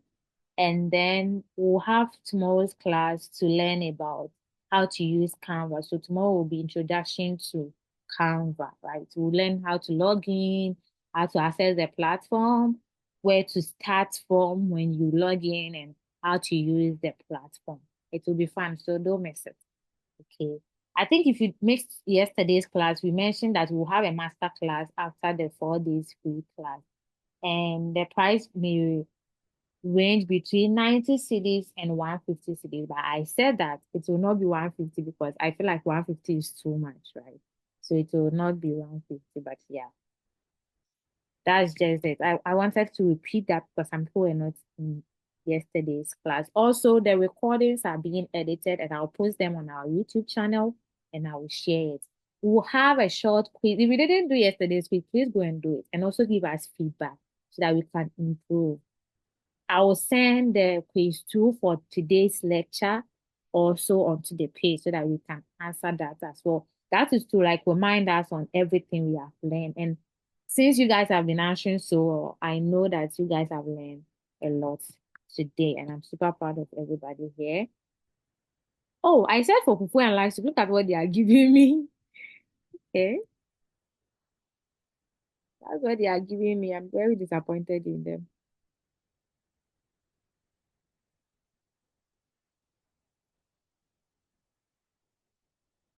And then we'll have tomorrow's class to learn about how to use Canva. So tomorrow will be introduction to Canva, right? We'll learn how to log in, how to access the platform, where to start from when you log in, and how to use the platform. It will be fun, so don't miss it. Okay. I think if you missed yesterday's class, we mentioned that we'll have a master class after the 4 days free class. And the price may range between 90 cedis and 150 cedis. But I said that it will not be 150 because I feel like 150 is too much, right? So it will not be 150, but yeah, that's just it. I wanted to repeat that because some people were not in yesterday's class. Also, the recordings are being edited and I'll post them on our YouTube channel and I will share it. We'll have a short quiz. If you didn't do yesterday's quiz, please go and do it and also give us feedback so that we can improve. I will send the quiz 2 for today's lecture also onto the page so that we can answer that as well. That is to like remind us on everything we have learned. And since you guys have been answering so well, I know that you guys have learned a lot today, and I'm super proud of everybody here. Oh, I said for Fufu and Life, look at what they are giving me. Okay, that's what they are giving me. I'm very disappointed in them.